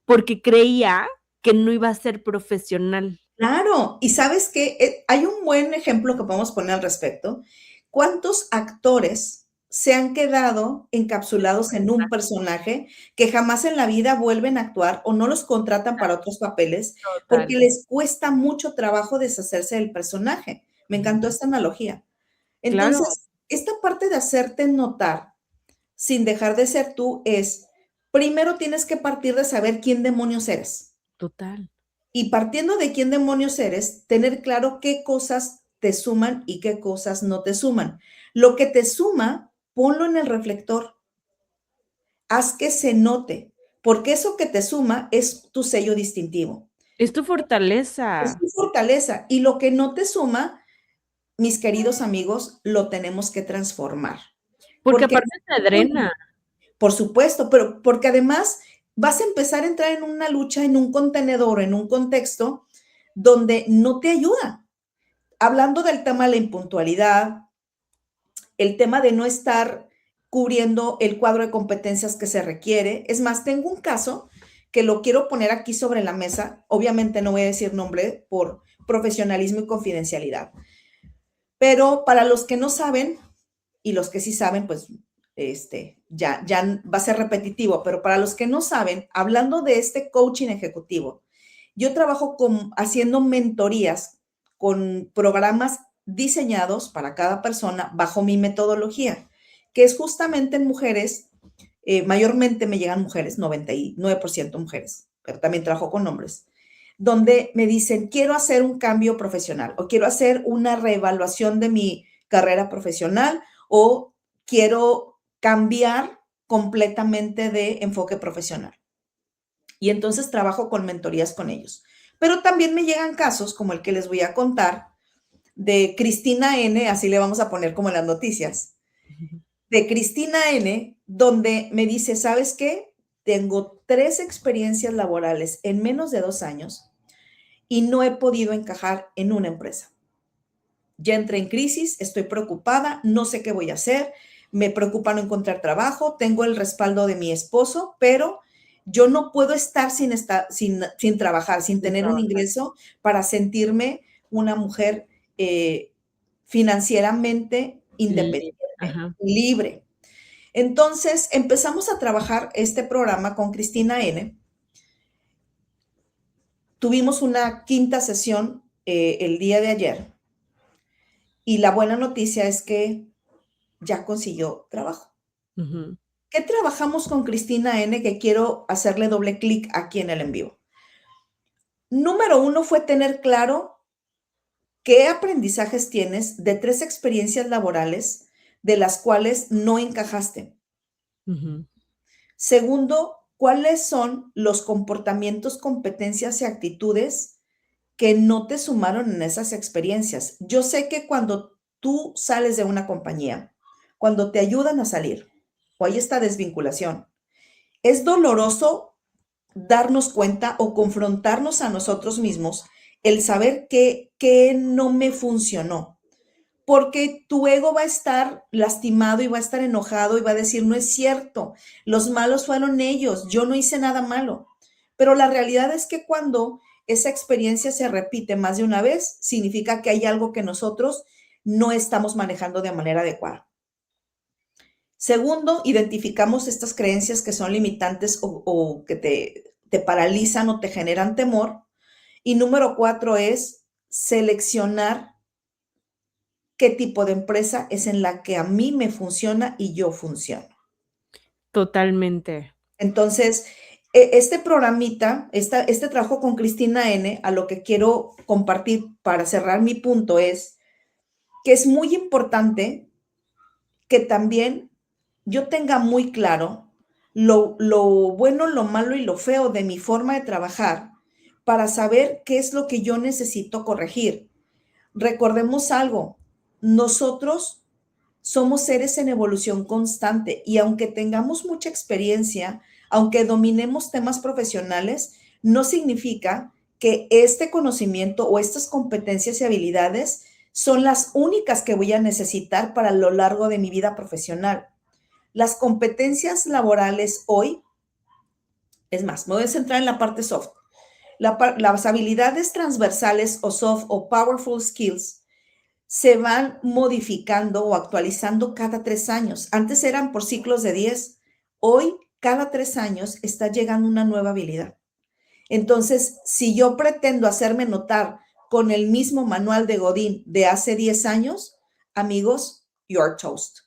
porque creía que no iba a ser profesional. Claro, y sabes que hay un buen ejemplo que podemos poner al respecto. ¿Cuántos actores se han quedado encapsulados en un personaje que jamás en la vida vuelven a actuar o no los contratan para otros papeles Total, porque les cuesta mucho trabajo deshacerse del personaje? Me encantó esta analogía. claro, Entonces, esta parte de hacerte notar sin dejar de ser tú es, primero tienes que partir de saber quién demonios eres. total. Y partiendo de quién demonios eres, tener claro qué cosas te suman y qué cosas no te suman. Lo que te suma, ponlo en el reflector, haz que se note, porque eso que te suma es tu sello distintivo, Es tu es fortaleza, tu fortaleza. Y lo que no te suma, mis queridos amigos, lo tenemos que transformar. porque Porque, aparte te drena. por supuesto, pero porque además vas a empezar a entrar en una lucha, en un contenedor, en un contexto donde no te ayuda. Hablando del tema de la impuntualidad, el tema de no estar cubriendo el cuadro de competencias que se requiere. Es más, tengo un caso que lo quiero poner aquí sobre la mesa. Obviamente no voy a decir nombre por profesionalismo y confidencialidad. Pero para los que no saben, y los que sí saben, pues ya va a ser repetitivo, pero para los que no saben, hablando de este coaching ejecutivo, yo trabajo haciendo mentorías con programas diseñados para cada persona bajo mi metodología, que es justamente en mujeres, mayormente me llegan mujeres, 99% mujeres, pero también trabajo con hombres, donde me dicen, quiero hacer un cambio profesional o quiero hacer una reevaluación de mi carrera profesional o quiero cambiar completamente de enfoque profesional. Y entonces trabajo con mentorías con ellos. Pero también me llegan casos como el que les voy a contar de Cristina N, así le vamos a poner como en las noticias, de Cristina N, donde me dice, ¿sabes qué? Tengo 3 experiencias laborales en menos de 2 años y no he podido encajar en una empresa. Ya entré en crisis, estoy preocupada, no sé qué voy a hacer, me preocupa no encontrar trabajo, tengo el respaldo de mi esposo, pero yo no puedo estar sin trabajar, sin tener un ingreso para sentirme una mujer financieramente independiente, libre. Entonces empezamos a trabajar este programa con Cristina N. Tuvimos una 5ª sesión el día de ayer y la buena noticia es que ya consiguió trabajo. ¿Qué trabajamos con Cristina N? Que quiero hacerle doble clic aquí en el en vivo. Número 1 fue tener claro qué aprendizajes tienes de 3 experiencias laborales de las cuales no encajaste. Segundo, ¿cuáles son los comportamientos, competencias y actitudes que no te sumaron en esas experiencias? Yo sé que cuando tú sales de una compañía, cuando te ayudan a salir, o hay esta desvinculación, es doloroso darnos cuenta o confrontarnos a nosotros mismos el saber que no me funcionó. Porque tu ego va a estar lastimado y va a estar enojado y va a decir, no es cierto, los malos fueron ellos, yo no hice nada malo. Pero la realidad es que cuando esa experiencia se repite más de una vez, significa que hay algo que nosotros no estamos manejando de manera adecuada. Segundo, identificamos estas creencias que son limitantes o que te paralizan o te generan temor. Y número 4 es seleccionar qué tipo de empresa es en la que a mí me funciona y yo funciono. Totalmente. Entonces, este programita, este trabajo con Cristina N, a lo que quiero compartir para cerrar mi punto es que es muy importante que también yo tenga muy claro lo bueno, lo malo y lo feo de mi forma de trabajar para saber qué es lo que yo necesito corregir. Recordemos algo, nosotros somos seres en evolución constante y aunque tengamos mucha experiencia, aunque dominemos temas profesionales, no significa que este conocimiento o estas competencias y habilidades son las únicas que voy a necesitar para lo largo de mi vida profesional. Las competencias laborales hoy, es más, me voy a centrar en la parte soft. Las habilidades transversales o soft o powerful skills se van modificando o actualizando cada 3 años. Antes eran por ciclos de 10. Hoy, cada 3 años, está llegando una nueva habilidad. Entonces, si yo pretendo hacerme notar con el mismo manual de Godín de hace 10 años, amigos, you're toast.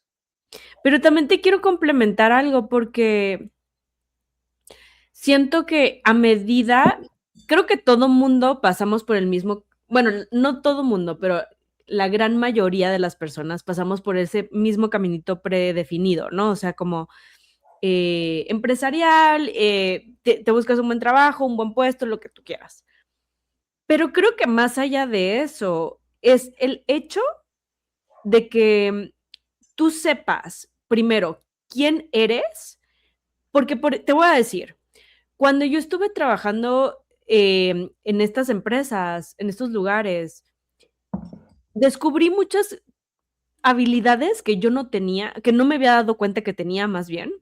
Pero también te quiero complementar algo porque siento que a medida, creo que todo mundo pasamos por el mismo, bueno, no todo mundo, pero la gran mayoría de las personas pasamos por ese mismo caminito predefinido, ¿no? O sea, como empresarial, te buscas un buen trabajo, un buen puesto, lo que tú quieras. Pero creo que más allá de eso, es el hecho de que tú sepas primero quién eres, porque te voy a decir, cuando yo estuve trabajando en estas empresas, en estos lugares, descubrí muchas habilidades que yo no tenía, que no me había dado cuenta que tenía más bien.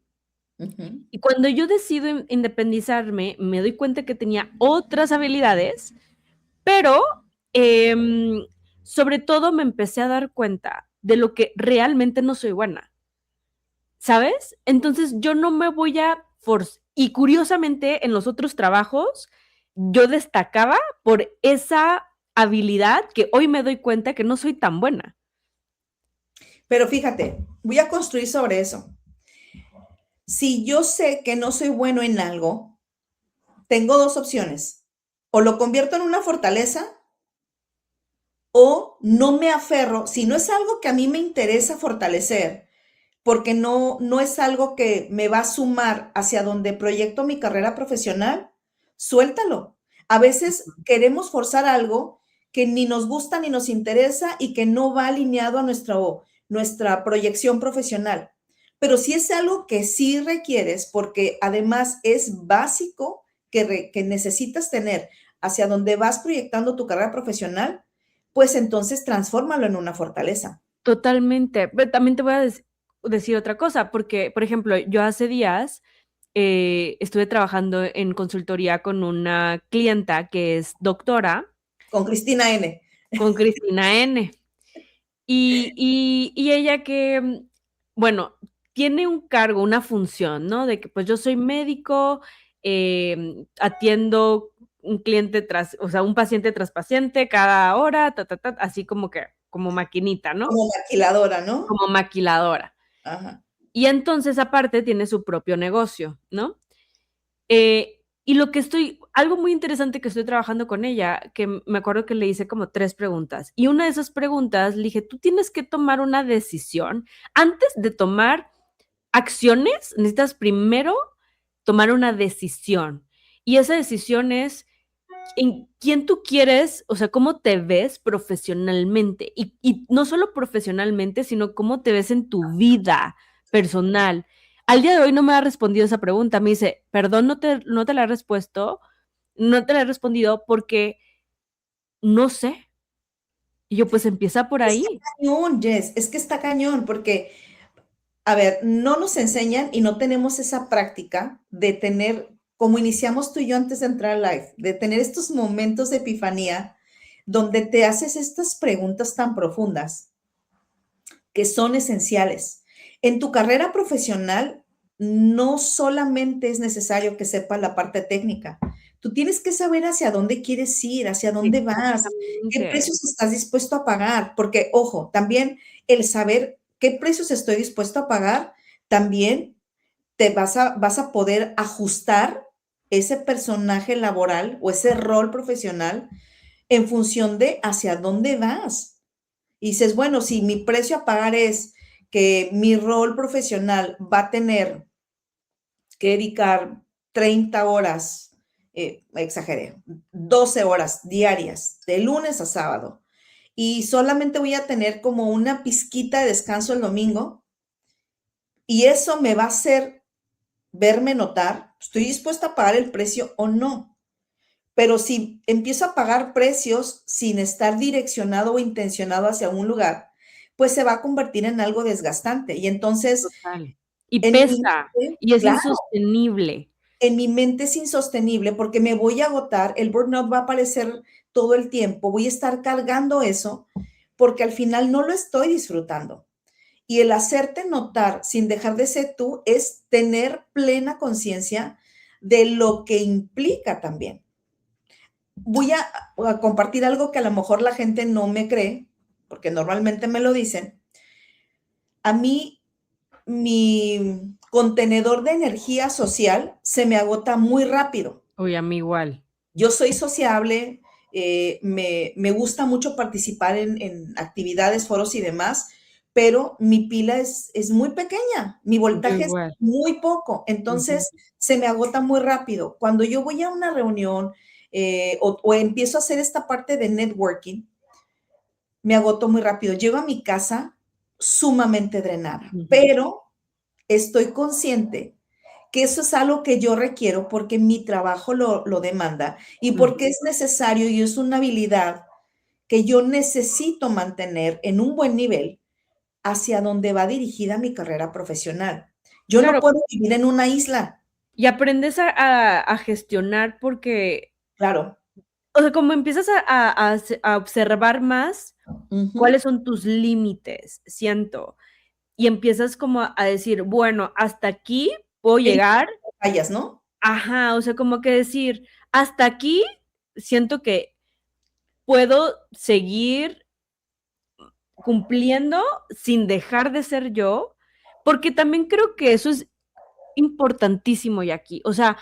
Ujú. Y cuando yo decido independizarme, me doy cuenta que tenía otras habilidades, pero sobre todo me empecé a dar cuenta de lo que realmente no soy buena, ¿sabes? Entonces yo no me voy a forzar. Y curiosamente, en los otros trabajos, yo destacaba por esa habilidad que hoy me doy cuenta que no soy tan buena. Pero fíjate, voy a construir sobre eso. Si yo sé que no soy bueno en algo, tengo dos opciones. O lo convierto en una fortaleza o no me aferro. Si no es algo que a mí me interesa fortalecer, porque no es algo que me va a sumar hacia donde proyecto mi carrera profesional, suéltalo. A veces queremos forzar algo que ni nos gusta ni nos interesa y que no va alineado a nuestra proyección profesional. Pero si es algo que sí requieres, porque además es básico que necesitas tener hacia donde vas proyectando tu carrera profesional, pues entonces transfórmalo en una fortaleza. Totalmente. Pero también te voy a decir otra cosa, porque, por ejemplo, yo hace días estuve trabajando en consultoría con una clienta que es doctora, Con Cristina N. con Cristina N. Y ella que, bueno, tiene un cargo, una función, ¿no? De que pues yo soy médico, atiendo un cliente tras, o sea, un paciente tras paciente cada hora, así como que, como maquinita, ¿no? Como maquiladora, ¿no? Como maquiladora. Ajá. Y entonces aparte tiene su propio negocio, ¿no? Y lo que algo muy interesante que estoy trabajando con ella, que me acuerdo que le hice como 3 preguntas. Y una de esas preguntas le dije, tú tienes que tomar una decisión. Antes de tomar acciones, necesitas primero tomar una decisión. Y esa decisión es en quién tú quieres, o sea, cómo te ves profesionalmente. Y no solo profesionalmente, sino cómo te ves en tu vida personal. Al día de hoy no me ha respondido esa pregunta. Me dice, perdón, no te la he respuesto, no te la he respondido porque no sé. Y yo, pues empieza por Está ahí. cañón, Jess, es que está cañón, porque, a ver, no nos enseñan y no tenemos esa práctica de tener, como iniciamos tú y yo antes de entrar al live, de tener estos momentos de epifanía donde te haces estas preguntas tan profundas que son esenciales. En tu carrera profesional, no solamente es necesario que sepas la parte técnica, tú tienes que saber hacia dónde quieres ir, hacia dónde vas, qué Exactamente. precios estás dispuesto a pagar, porque, ojo, también el saber qué precios estoy dispuesto a pagar, también vas a poder ajustar ese personaje laboral o ese rol profesional en función de hacia dónde vas. Y dices, bueno, si mi precio a pagar es que mi rol profesional va a tener que dedicar 30 horas, exageré, 12 horas diarias, de lunes a sábado, y solamente voy a tener como una pizquita de descanso el domingo, y eso me va a hacer verme notar, estoy dispuesta a pagar el precio o no. Pero si empiezo a pagar precios sin estar direccionado o intencionado hacia un lugar, pues se va a convertir en algo desgastante. Y entonces, Total. Y en mi pesa, mente, y es claro, insostenible. en mi mente es insostenible porque me voy a agotar, el burnout va a aparecer todo el tiempo, voy a estar cargando eso porque al final no lo estoy disfrutando. Y el hacerte notar sin dejar de ser tú es tener plena conciencia de lo que implica también. Voy a compartir algo que a lo mejor la gente no me cree, porque normalmente me lo dicen. A mí, mi contenedor de energía social se me agota muy rápido. Uy, a mí igual. Yo soy sociable, me gusta mucho participar en actividades, foros y demás, pero mi pila es muy pequeña, mi Yo voltaje es igual. muy poco, Ujú. entonces se me agota muy rápido. Cuando yo voy a una reunión o empiezo a hacer esta parte de networking, me agoto muy rápido. Llego a mi casa sumamente drenada, Ujú. pero estoy consciente que eso es algo que yo requiero porque mi trabajo lo demanda y Ujú. porque es necesario y es una habilidad que yo necesito mantener en un buen nivel hacia dónde va dirigida mi carrera profesional. Yo no Claro, puedo vivir en una isla. y aprendes a gestionar porque, Claro. o sea, como empiezas a observar más Ujú. cuáles son tus límites, siento, y empiezas como a decir, bueno, hasta aquí puedo Hay llegar. fallas, ¿no? Ajá, o sea, como que decir, hasta aquí siento que puedo seguir cumpliendo sin dejar de ser yo, porque también creo que eso es importantísimo, Jackie. O sea,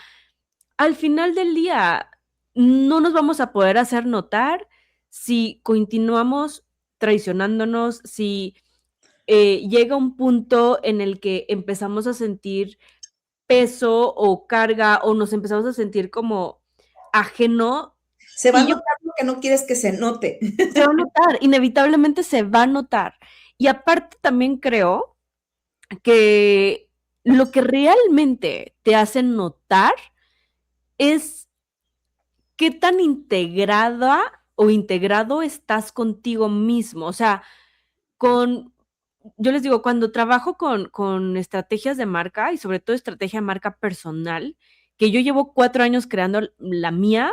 al final del día no nos vamos a poder hacer notar si continuamos traicionándonos, si llega un punto en el que empezamos a sentir peso o carga o nos empezamos a sentir como ajeno. Se va a Y yo notar lo que no quieres que se note. se va a notar, inevitablemente se va a notar. Y aparte también creo que lo que realmente te hace notar es qué tan integrada o integrado estás contigo mismo. O sea, con, yo les digo, cuando trabajo con estrategias de marca y sobre todo estrategia de marca personal, que yo llevo 4 años creando la mía,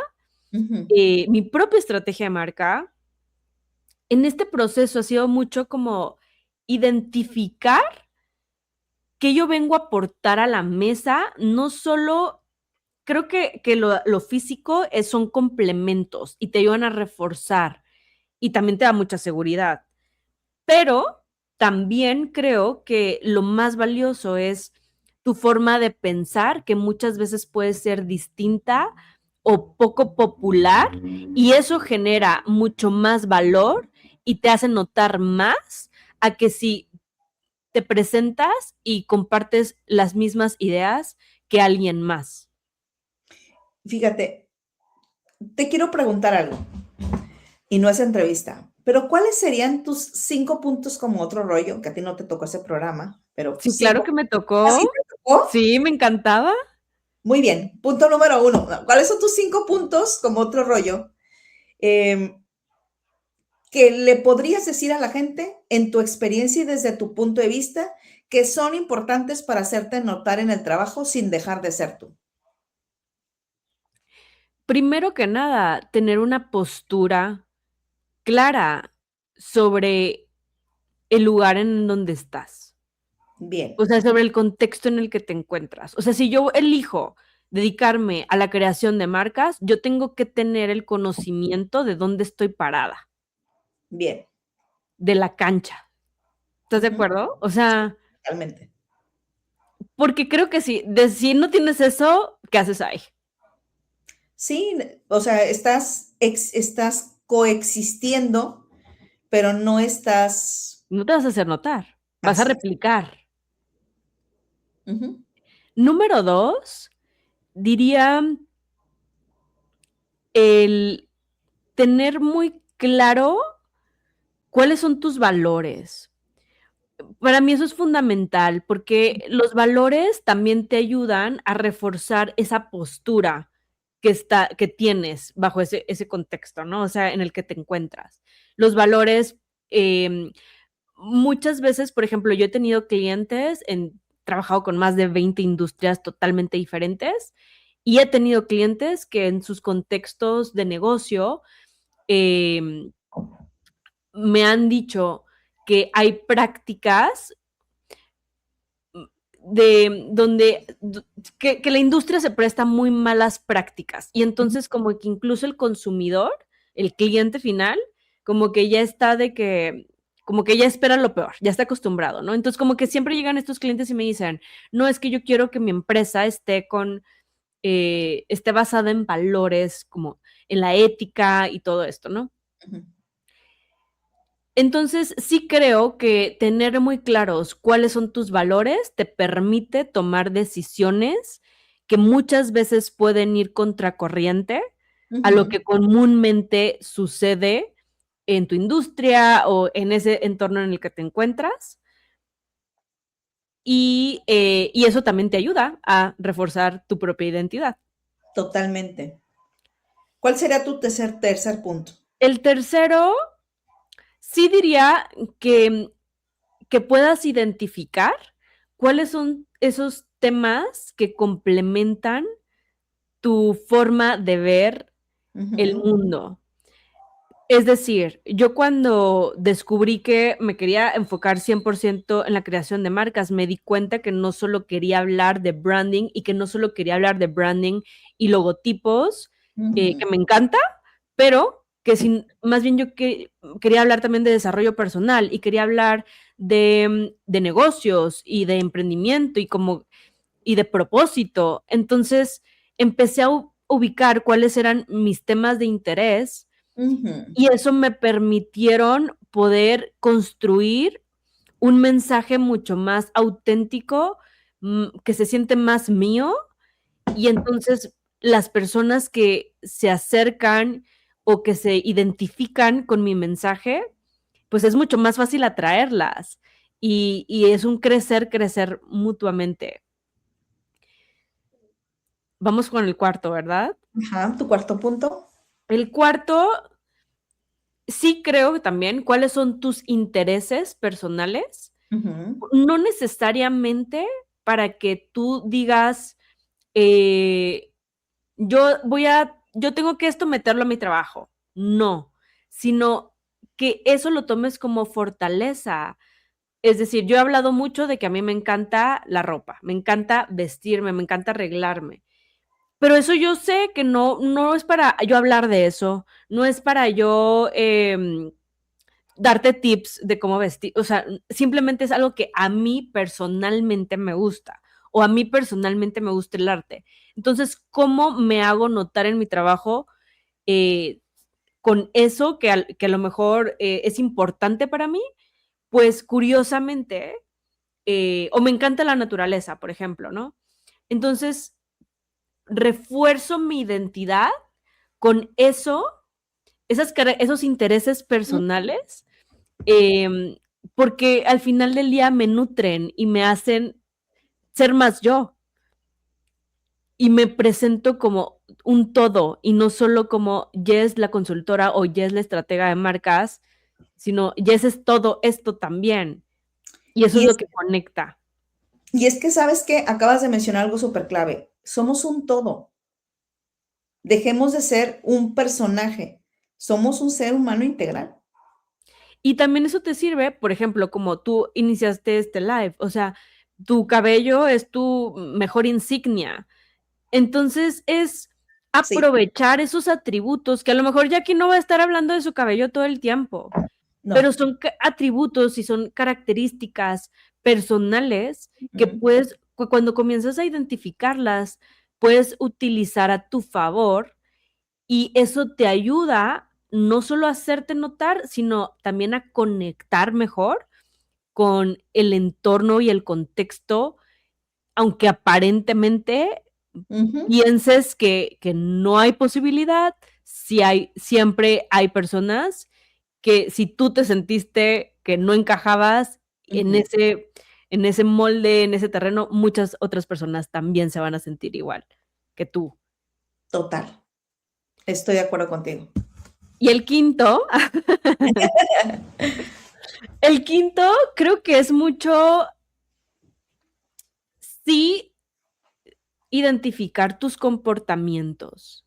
Ujú. mi propia estrategia de marca, en este proceso ha sido mucho como identificar qué yo vengo a aportar a la mesa, no solo, creo que lo físico son complementos y te ayudan a reforzar y también te da mucha seguridad, pero también creo que lo más valioso es tu forma de pensar, que muchas veces puede ser distinta o poco popular, y eso genera mucho más valor y te hace notar más a que si te presentas y compartes las mismas ideas que alguien más. Fíjate, te quiero preguntar algo, y no es entrevista, pero ¿cuáles serían tus 5 puntos como otro rollo? Que a ti no te tocó ese programa, pero Sí, claro 5. que me ¿Así tocó. te tocó? Sí, me encantaba. Muy bien. Punto número 1. ¿Cuáles son tus 5 puntos como otro rollo? Em, que le podrías decir a la gente, en tu experiencia y desde tu punto de vista, que son importantes para hacerte notar en el trabajo sin dejar de ser tú. Primero que nada, tener una postura clara sobre el lugar en donde estás. Bien, O sea, sobre el contexto en el que te encuentras. O sea, si yo elijo dedicarme a la creación de marcas, yo tengo que tener el conocimiento de dónde estoy parada, bien. de la cancha. ¿Estás de Ujú. acuerdo? O sea, Totalmente. porque creo que si no tienes eso, ¿qué haces ahí? Sí, o sea, estás coexistiendo, pero no estás No te vas a hacer notar, vas a así. replicar. Ujú. Número dos, diría el tener muy claro cuáles son tus valores. Para mí eso es fundamental porque los valores también te ayudan a reforzar esa postura que tienes bajo ese contexto, ¿no? O sea, en el que te encuentras. Los valores, muchas veces, por ejemplo, yo he tenido clientes, trabajado con más de 20 industrias totalmente diferentes y he tenido clientes que en sus contextos de negocio eh, me han dicho que hay prácticas de donde que la industria se presta muy malas prácticas y Ujú. entonces como que incluso el consumidor, el cliente final, como que ya está de que como que ya espera lo peor, ya está acostumbrado, ¿no? Entonces como que siempre llegan estos clientes y me dicen, no, es que yo quiero que mi empresa esté basada en valores, como en la ética y todo esto, ¿no? Ujú. Entonces, sí creo que tener muy claros cuáles son tus valores te permite tomar decisiones que muchas veces pueden ir contracorriente a lo Ujú. que comúnmente sucede en tu industria o en ese entorno en el que te encuentras. Y eso también te ayuda a reforzar tu propia identidad. Totalmente. ¿Cuál sería tu tercer punto? El tercero, sí diría que que puedas identificar cuáles son esos temas que complementan tu forma de ver el Ujú, mundo. Es decir, yo cuando descubrí que me quería enfocar 100% en la creación de marcas, me di cuenta que no solo quería hablar de branding y que no solo quería hablar de branding y logotipos, que ujú, me encanta, pero que más bien yo quería hablar también de desarrollo personal y quería hablar de negocios y de emprendimiento y de propósito. Entonces empecé a ubicar cuáles eran mis temas de interés ujú, y eso me permitieron poder construir un mensaje mucho más auténtico, que se siente más mío, y entonces las personas que se acercan o que se identifican con mi mensaje, pues es mucho más fácil atraerlas y es un crecer, crecer mutuamente. Vamos con el cuarto, ¿verdad? ajá, tu cuarto punto. El cuarto, sí creo que también, ¿cuáles son tus intereses personales? Ujú, No necesariamente para que tú digas, eh, yo tengo que esto meterlo a mi trabajo. No, sino que eso lo tomes como fortaleza. Es decir, yo he hablado mucho de que a mí me encanta la ropa, me encanta vestirme, me encanta arreglarme. Pero eso yo sé que no es para yo hablar de eso, no es para yo darte tips de cómo vestir, o sea, simplemente es algo que a mí personalmente me gusta o a mí personalmente me gusta el arte. Entonces, ¿cómo me hago notar en mi trabajo eh, con eso que a lo mejor es importante para mí? Pues curiosamente, o me encanta la naturaleza, por ejemplo, ¿no? Entonces, refuerzo mi identidad con esos intereses mm, personales, eh, porque al final del día me nutren y me hacen ser más yo y me presento como un todo y no solo como Jess la consultora o Jess la estratega de marcas, sino Jess es todo esto también y eso es Y lo es, que conecta. y es que sabes que acabas de mencionar algo súper clave. Somos un todo. Dejemos de ser un personaje. Somos un ser humano integral. Y también eso te sirve, por ejemplo, como tú iniciaste este live, o sea, tu cabello es tu mejor insignia. Entonces es Sí, aprovechar esos atributos que a lo mejor Jackie no va a estar hablando de su cabello todo el tiempo, pero no. son atributos y son características personales que Ujú, cuando comienzas a identificarlas, puedes utilizar a tu favor y eso te ayuda no solo a hacerte notar, sino también a conectar mejor con el entorno y el contexto, aunque aparentemente ujú, pienses que no hay posibilidad, siempre hay personas que si tú te sentiste que no encajabas ujú. en ese molde, en ese terreno, muchas otras personas también se van a sentir igual que tú. Total. Estoy de acuerdo contigo. Y el quinto creo que es mucho, sí, identificar tus comportamientos.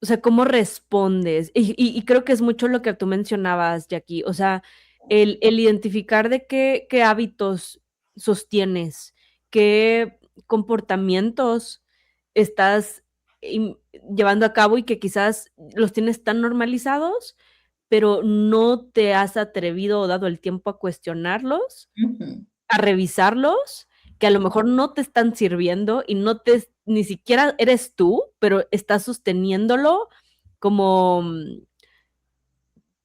O sea, cómo respondes. Y creo que es mucho lo que tú mencionabas, Jackie. O sea, el identificar de qué hábitos sostienes, qué comportamientos estás llevando a cabo y que quizás los tienes tan normalizados, pero no te has atrevido o dado el tiempo a cuestionarlos, Ujú, a revisarlos, que a lo mejor no te están sirviendo y ni siquiera eres tú, pero estás sosteniéndolo como,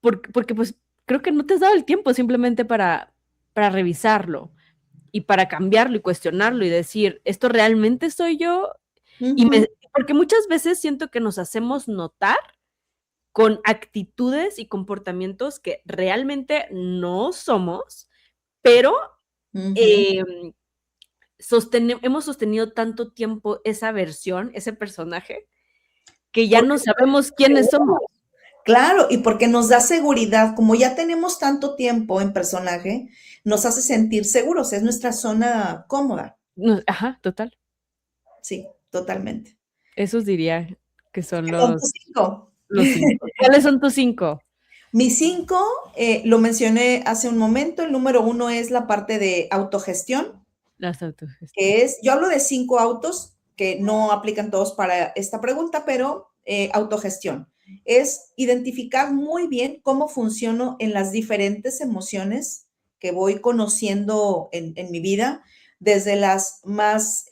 porque pues creo que no te has dado el tiempo simplemente para revisarlo y para cambiarlo y cuestionarlo y decir, ¿esto realmente soy yo? ujú, Porque muchas veces siento que nos hacemos notar con actitudes y comportamientos que realmente no somos, pero ujú. eh, hemos sostenido tanto tiempo esa versión, ese personaje, que ya Porque no estamos sabemos quiénes somos. seguros, Claro, y porque nos da seguridad, como ya tenemos tanto tiempo en personaje, nos hace sentir seguros, es nuestra zona cómoda. No, ajá, total. Sí, totalmente. Esos diría que son ¿Qué son tus 5? los 5. ¿Cuáles son tus 5? Mis 5, lo mencioné hace un momento, el número 1 es la parte de autogestión, Las autogestiones. que es, yo hablo de 5 autos que no aplican todos para esta pregunta, pero autogestión es identificar muy bien cómo funciono en las diferentes emociones que voy conociendo en mi vida, desde las más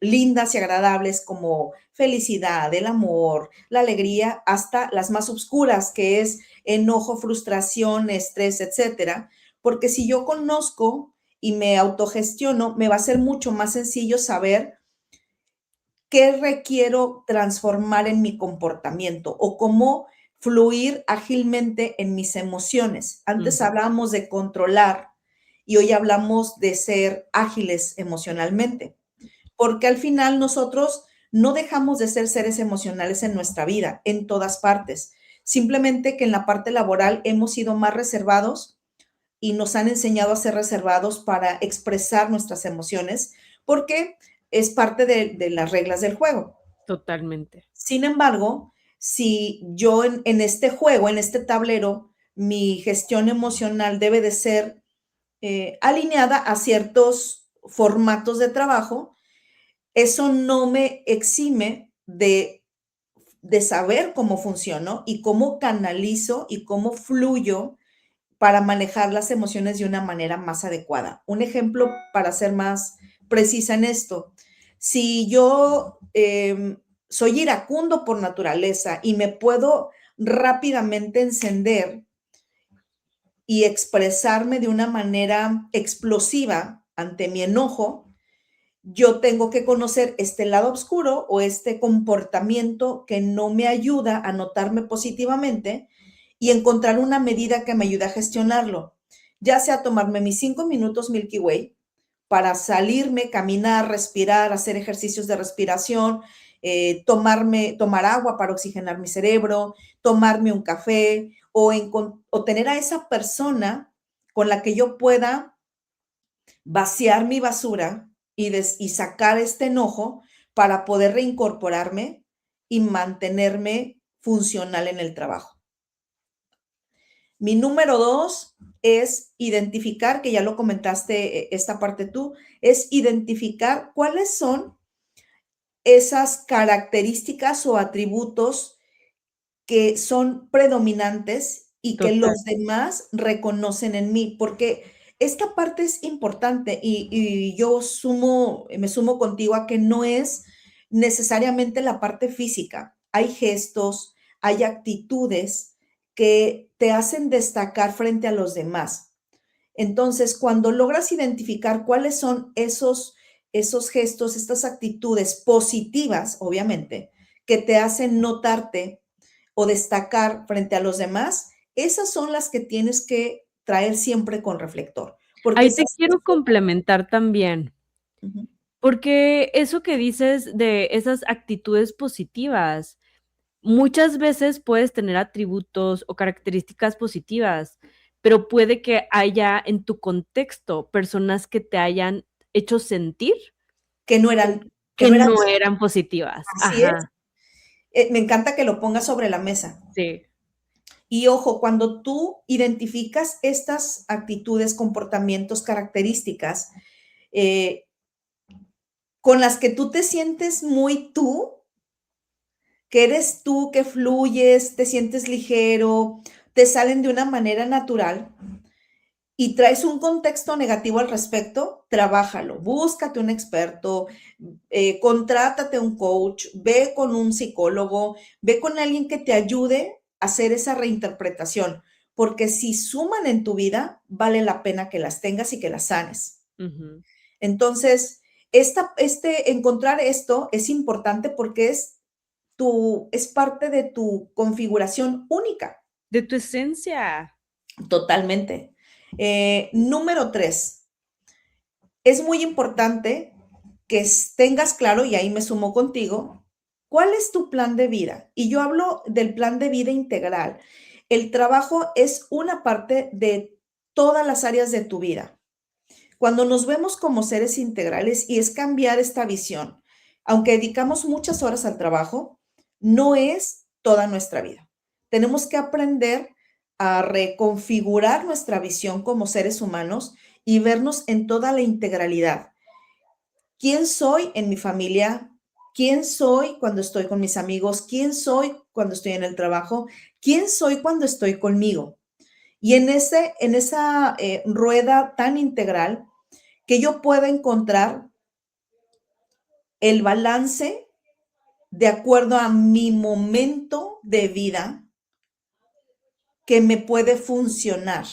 lindas y agradables como felicidad, el amor, la alegría, hasta las más oscuras, que es enojo, frustración, estrés, etcétera. Porque si yo conozco y me autogestiono, me va a ser mucho más sencillo saber qué requiero transformar en mi comportamiento o cómo fluir ágilmente en mis emociones. Antes Ujú. hablábamos de controlar y hoy hablamos de ser ágiles emocionalmente, porque al final nosotros no dejamos de ser seres emocionales en nuestra vida, en todas partes. Simplemente que en la parte laboral hemos sido más reservados y nos han enseñado a ser reservados para expresar nuestras emociones, porque es parte de las reglas del juego. Totalmente. Sin embargo, si yo en este juego, en este tablero, mi gestión emocional debe de ser alineada a ciertos formatos de trabajo, eso no me exime de saber cómo funciono y cómo canalizo y cómo fluyo para manejar las emociones de una manera más adecuada. Un ejemplo para ser más precisa en esto, si yo soy iracundo por naturaleza y me puedo rápidamente encender y expresarme de una manera explosiva ante mi enojo, yo tengo que conocer este lado oscuro o este comportamiento que no me ayuda a notarme positivamente y encontrar una medida que me ayude a gestionarlo. Ya sea tomarme mis 5 minutos Milky Way para salirme, caminar, respirar, hacer ejercicios de respiración, tomar agua para oxigenar mi cerebro, tomarme un café o tener a esa persona con la que yo pueda vaciar mi basura y sacar este enojo para poder reincorporarme y mantenerme funcional en el trabajo. Mi número 2 es identificar, que ya lo comentaste esta parte tú, es identificar cuáles son esas características o atributos que son predominantes y que Total. los demás reconocen en mí, porque esta parte es importante y yo me sumo contigo a que no es necesariamente la parte física. Hay gestos, hay actitudes que te hacen destacar frente a los demás. Entonces, cuando logras identificar cuáles son esos gestos, estas actitudes positivas, obviamente, que te hacen notarte o destacar frente a los demás, esas son las que tienes que traer siempre con reflector, porque Ahí te esas quiero complementar también, ujú, porque eso que dices de esas actitudes positivas, muchas veces puedes tener atributos o características positivas, pero puede que haya en tu contexto personas que te hayan hecho sentir que no eran que que no eran no eran positivas. así es. Ajá, Me encanta que lo pongas sobre la mesa. sí, Y ojo, cuando tú identificas estas actitudes, comportamientos, características, eh, con las que tú te sientes muy tú, que eres tú, que fluyes, te sientes ligero, te salen de una manera natural y traes un contexto negativo al respecto, trabájalo, búscate un experto, contrátate un coach, ve con un psicólogo, ve con alguien que te ayude a hacer esa reinterpretación, porque si suman en tu vida, vale la pena que las tengas y que las sanes. ujú. Entonces, encontrar esto es importante porque es parte de tu configuración única, De tu esencia. totalmente. Número 3, es muy importante que tengas claro, y ahí me sumo contigo, ¿Cuál es tu plan de vida? Y yo hablo del plan de vida integral. El trabajo es una parte de todas las áreas de tu vida. Cuando nos vemos como seres integrales y es cambiar esta visión, aunque dedicamos muchas horas al trabajo, no es toda nuestra vida. Tenemos que aprender a reconfigurar nuestra visión como seres humanos y vernos en toda la integralidad. ¿Quién soy en mi familia? ¿Quién soy cuando estoy con mis amigos? ¿Quién soy cuando estoy en el trabajo? ¿Quién soy cuando estoy conmigo? Y en esa rueda tan integral, que yo pueda encontrar el balance de acuerdo a mi momento de vida que me puede funcionar.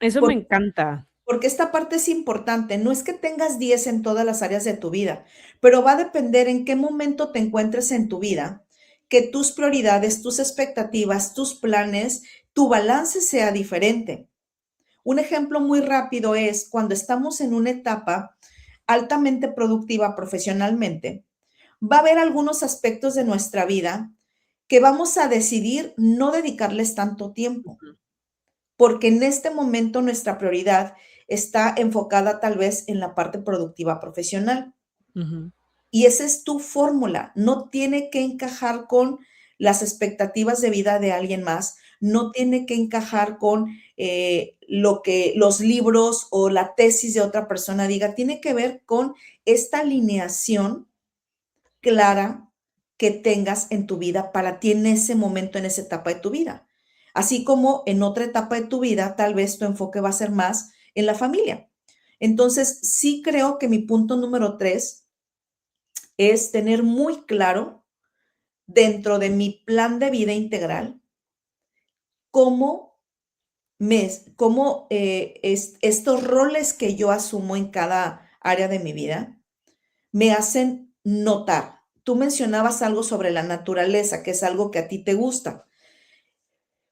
Eso me Por- encanta. Porque esta parte es importante. No es que tengas 10 en todas las áreas de tu vida, pero va a depender en qué momento te encuentres en tu vida, que tus prioridades, tus expectativas, tus planes, tu balance sea diferente. Un ejemplo muy rápido es cuando estamos en una etapa altamente productiva profesionalmente, va a haber algunos aspectos de nuestra vida que vamos a decidir no dedicarles tanto tiempo, porque en este momento nuestra prioridad está enfocada tal vez en la parte productiva profesional. Ujú. Y esa es tu fórmula. No tiene que encajar con las expectativas de vida de alguien más, no tiene que encajar con lo que los libros o la tesis de otra persona diga, tiene que ver con esta alineación clara que tengas en tu vida para ti en ese momento, en esa etapa de tu vida. Así como en otra etapa de tu vida, tal vez tu enfoque va a ser más en la familia. Entonces, sí creo que mi punto número 3 es tener muy claro dentro de mi plan de vida integral cómo, estos roles que yo asumo en cada área de mi vida me hacen notar. Tú mencionabas algo sobre la naturaleza, que es algo que a ti te gusta.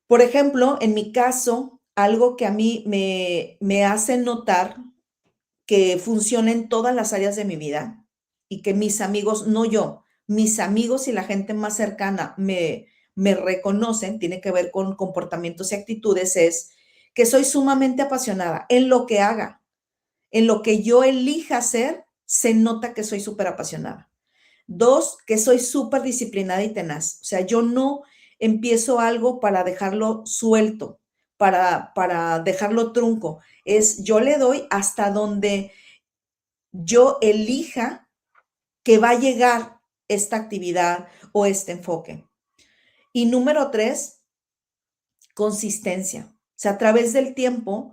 Por ejemplo, en mi caso, algo que a mí me hace notar que funciona en todas las áreas de mi vida y que mis amigos, no yo, mis amigos y la gente más cercana me reconocen, tiene que ver con comportamientos y actitudes, es que soy sumamente apasionada en lo que haga, en lo que yo elija hacer, se nota que soy súper apasionada. Dos, que soy súper disciplinada y tenaz. O sea, yo no empiezo algo para dejarlo suelto, para dejarlo trunco. Es yo le doy hasta donde yo elija que va a llegar esta actividad o este enfoque. Y número tres, consistencia. O sea, a través del tiempo,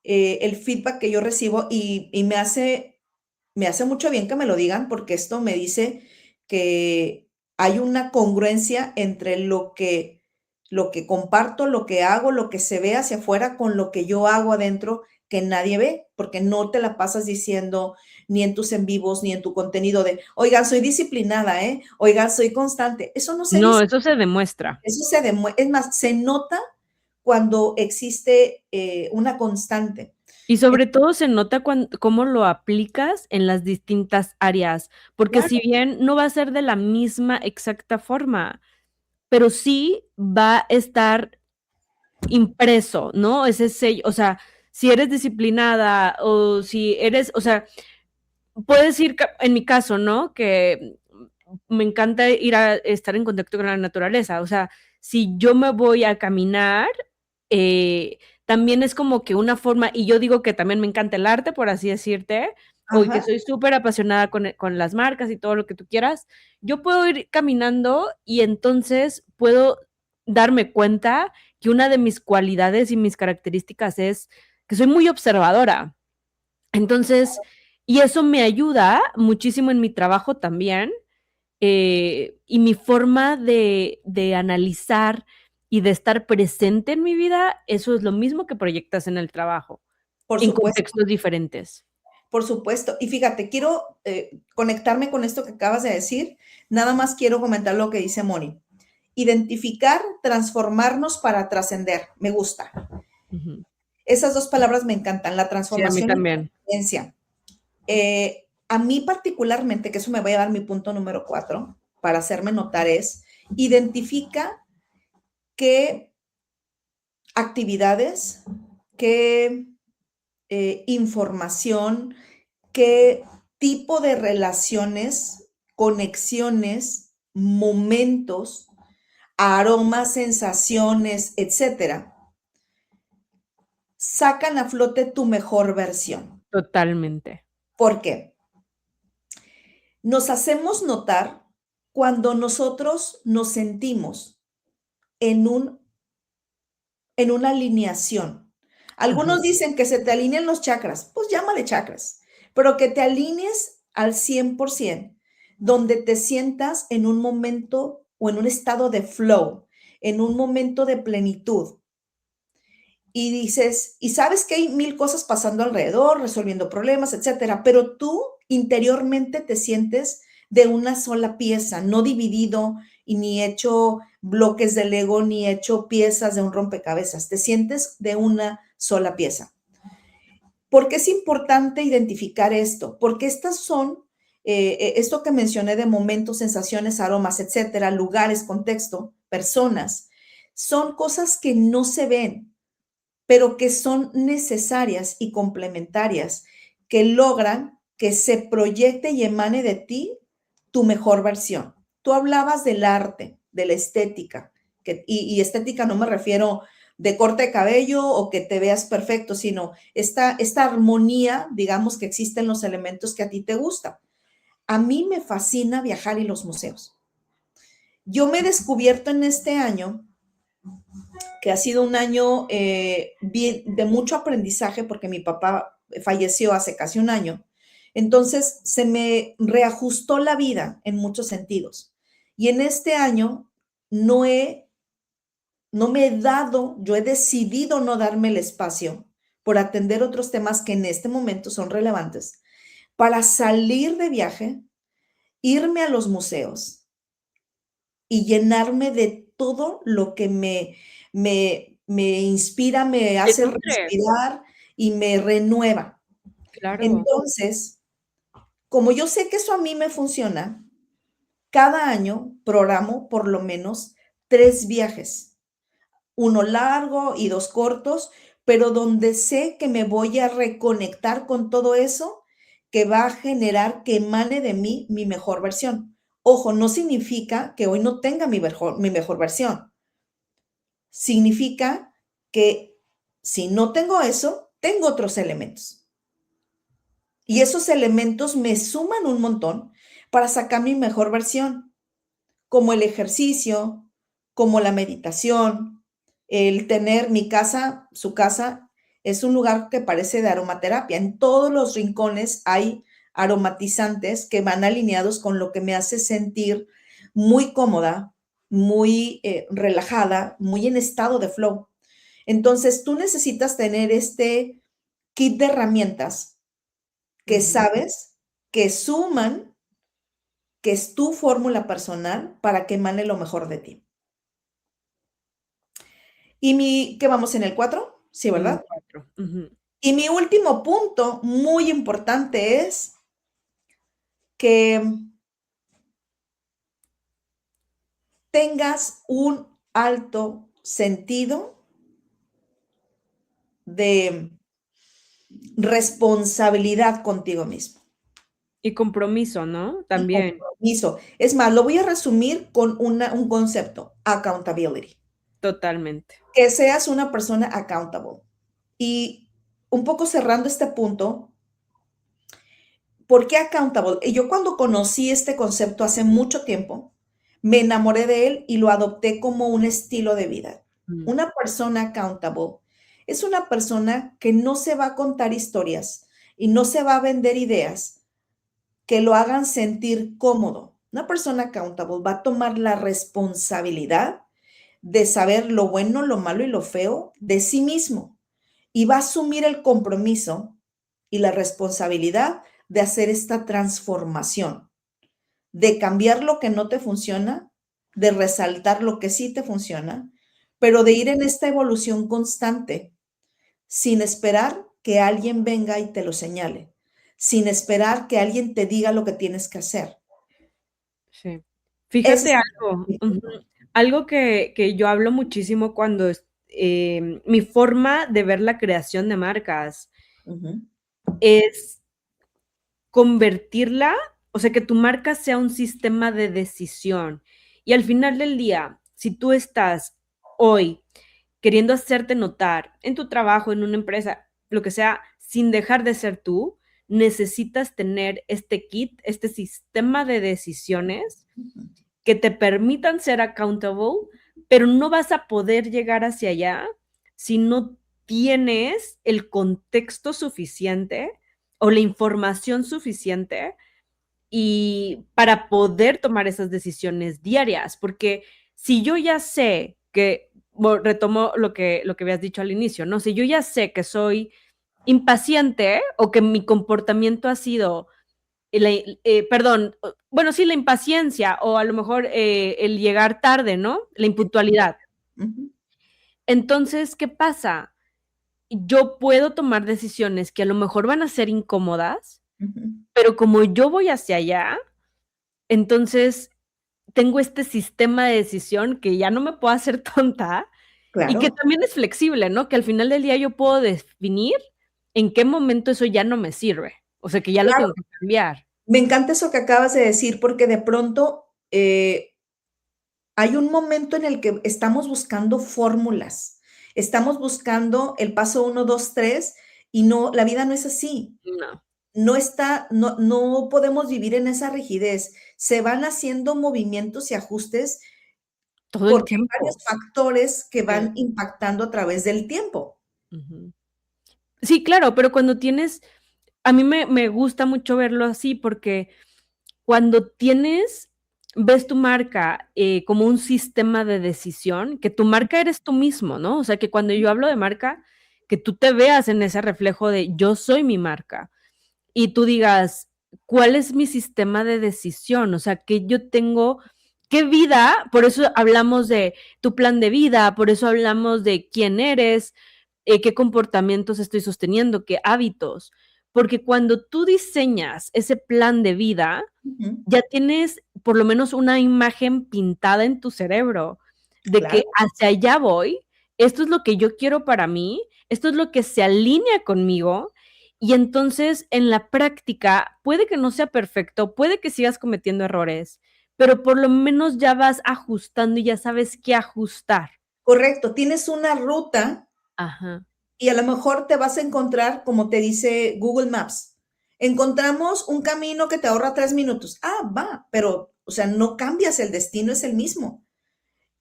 el feedback que yo recibo y me hace mucho bien que me lo digan porque esto me dice que hay una congruencia entre lo que comparto, lo que hago, lo que se ve hacia afuera con lo que yo hago adentro que nadie ve, porque no te la pasas diciendo ni en tus en vivos ni en tu contenido de, oigan, soy disciplinada, ¿eh? Oigan, soy constante. Eso no se No, dice, eso se demuestra. eso se demuestra, es más, se nota cuando existe una constante. Y sobre todo se nota cómo lo aplicas en las distintas áreas, porque si Claro, bien no va a ser de la misma exacta forma, pero sí va a estar impreso, ¿no? Ese sello, o sea, si eres disciplinada o si eres, o sea, puedes ir, en mi caso, ¿no? Que me encanta ir a estar en contacto con la naturaleza, o sea, si yo me voy a caminar, también es como que una forma, y yo digo que también me encanta el arte, por así decirte, o que ajá, soy súper apasionada con las marcas y todo lo que tú quieras, yo puedo ir caminando y entonces puedo darme cuenta que una de mis cualidades y mis características es que soy muy observadora. Entonces, y eso me ayuda muchísimo en mi trabajo también, y mi forma de analizar y de estar presente en mi vida, eso es lo mismo que proyectas en el trabajo, por en supuesto. contextos diferentes. Por supuesto. Y fíjate, quiero conectarme con esto que acabas de decir. Nada más quiero comentar lo que dice Moni. Identificar, transformarnos para trascender. Me gusta. Ujú. Esas dos palabras me encantan, la Sí, a mí transformación y la también. trascendencia. A mí particularmente, que eso me va a dar mi punto número 4, para hacerme notar es, identifica qué actividades, qué información, qué tipo de relaciones, conexiones, momentos, aromas, sensaciones, etcétera, sacan a flote tu mejor versión. Totalmente. ¿Por qué? Nos hacemos notar cuando nosotros nos sentimos en en una alineación. Ajá. Algunos dicen que se te alineen los chakras, pues llámale chakras, pero que te alinees al 100%, donde te sientas en un momento o en un estado de flow, en un momento de plenitud. Y dices, y sabes que hay mil cosas pasando alrededor, resolviendo problemas, etcétera, pero tú interiormente te sientes de una sola pieza, no dividido y ni hecho bloques de Lego, ni hecho piezas de un rompecabezas, te sientes de una sola pieza. ¿Por qué es importante identificar esto? Porque estas son, esto que mencioné de momentos, sensaciones, aromas, etcétera, lugares, contexto, personas, son cosas que no se ven, pero que son necesarias y complementarias, que logran que se proyecte y emane de ti tu mejor versión. Tú hablabas del arte, de la estética, y estética no me refiero de corte de cabello o que te veas perfecto, sino esta armonía, digamos, que existen los elementos que a ti te gustan. A mí me fascina viajar y los museos. Yo me he descubierto en este año que ha sido un año de mucho aprendizaje porque mi papá falleció hace casi un año. Entonces se me reajustó la vida en muchos sentidos. Y en este año no no me he dado, yo he decidido no darme el espacio por atender otros temas que en este momento son relevantes, para salir de viaje, irme a los museos y llenarme de todo lo que me inspira, me Te hace nutre, respirar y me renueva. claro. Entonces, como yo sé que eso a mí me funciona, cada año programo por lo menos 3 viajes, uno largo y 2 cortos, pero donde sé que me voy a reconectar con todo eso que va a generar que emane de mí mi mejor versión. Ojo, no significa que hoy no tenga mi mejor versión. Significa que si no tengo eso, tengo otros elementos. Y esos elementos me suman un montón para sacar mi mejor versión, como el ejercicio, como la meditación, el tener mi casa, su casa, es un lugar que parece de aromaterapia. En todos los rincones hay aromatizantes que van alineados con lo que me hace sentir muy cómoda, muy relajada, muy en estado de flow. Entonces, tú necesitas tener este kit de herramientas que Ujú. sabes que suman, que es tu fórmula personal para que emane lo mejor de ti. ¿Qué vamos en el 4? Sí, En el ¿verdad? 4. Ujú. Y mi último punto, muy importante, es que tengas un alto sentido de responsabilidad contigo mismo Y compromiso, ¿no? y También, compromiso. Es más, lo voy a resumir con un concepto, accountability. totalmente. Que seas una persona accountable. Y un poco cerrando este punto, ¿por qué accountable? Yo cuando conocí este concepto hace mucho tiempo, me enamoré de él y lo adopté como un estilo de vida. Mm. Una persona accountable es una persona que no se va a contar historias y no se va a vender ideas que lo hagan sentir cómodo. Una persona accountable va a tomar la responsabilidad de saber lo bueno, lo malo y lo feo de sí mismo y va a asumir el compromiso y la responsabilidad de hacer esta transformación, de cambiar lo que no te funciona, de resaltar lo que sí te funciona, pero de ir en esta evolución constante, sin esperar que alguien venga y te lo señale, sin esperar que alguien te diga lo que tienes que hacer. Sí. Ese Fíjate es algo, mi punto. algo que yo hablo muchísimo cuando mi forma de ver la creación de marcas Ujú, es convertirla, o sea, que tu marca sea un sistema de decisión. Y al final del día, si tú estás hoy queriendo hacerte notar en tu trabajo, en una empresa, lo que sea, sin dejar de ser tú, necesitas tener este kit, este sistema de decisiones ujú, que te permitan ser accountable, pero no vas a poder llegar hacia allá si no tienes el contexto suficiente o la información suficiente y para poder tomar esas decisiones diarias, porque si yo ya sé que, retomo lo que habías dicho al inicio, ¿no? Si yo ya sé que soy impaciente o que mi comportamiento ha sido perdón, bueno, sí, la impaciencia o a lo mejor el llegar tarde, ¿no? La impuntualidad. ujú, Entonces, ¿qué pasa? Yo puedo tomar decisiones que a lo mejor van a ser incómodas, ujú. pero como yo voy hacia allá, entonces tengo este sistema de decisión que ya no me puedo hacer tonta y que Claro, también es flexible, ¿no? Que al final del día yo puedo definir en qué momento eso ya no me sirve, o sea, que ya lo claro. tengo que cambiar. Me encanta eso que acabas de decir, porque de pronto, hay un momento en el que estamos buscando fórmulas, estamos buscando el paso uno, 2, 3 y no, la vida no es así. No, No podemos vivir en esa rigidez. Se van haciendo movimientos y ajustes todo el porque hay varios tiempo. factores que Sí. van impactando a través del tiempo. Ujú. Sí, claro, pero cuando tienes, a mí me gusta mucho verlo así porque cuando ves tu marca como un sistema de decisión, que tu marca eres tú mismo, ¿no? O sea, que cuando yo hablo de marca, que tú te veas en ese reflejo de yo soy mi marca y tú digas, ¿cuál es mi sistema de decisión? O sea, que yo tengo, qué vida, por eso hablamos de tu plan de vida, por eso hablamos de quién eres, qué comportamientos estoy sosteniendo, qué hábitos, porque cuando tú diseñas ese plan de vida, Ujú, ya tienes por lo menos una imagen pintada en tu cerebro de que claro, hacia allá voy, esto es lo que yo quiero para mí, esto es lo que se alinea conmigo y entonces en la práctica puede que no sea perfecto, puede que sigas cometiendo errores, pero por lo menos ya vas ajustando y ya sabes qué ajustar. correcto. Tienes una ruta Ajá. y a lo mejor te vas a encontrar, como te dice Google Maps, encontramos un camino que te ahorra 3 minutos. Ah, va, pero, o sea, no cambias el destino, es el mismo.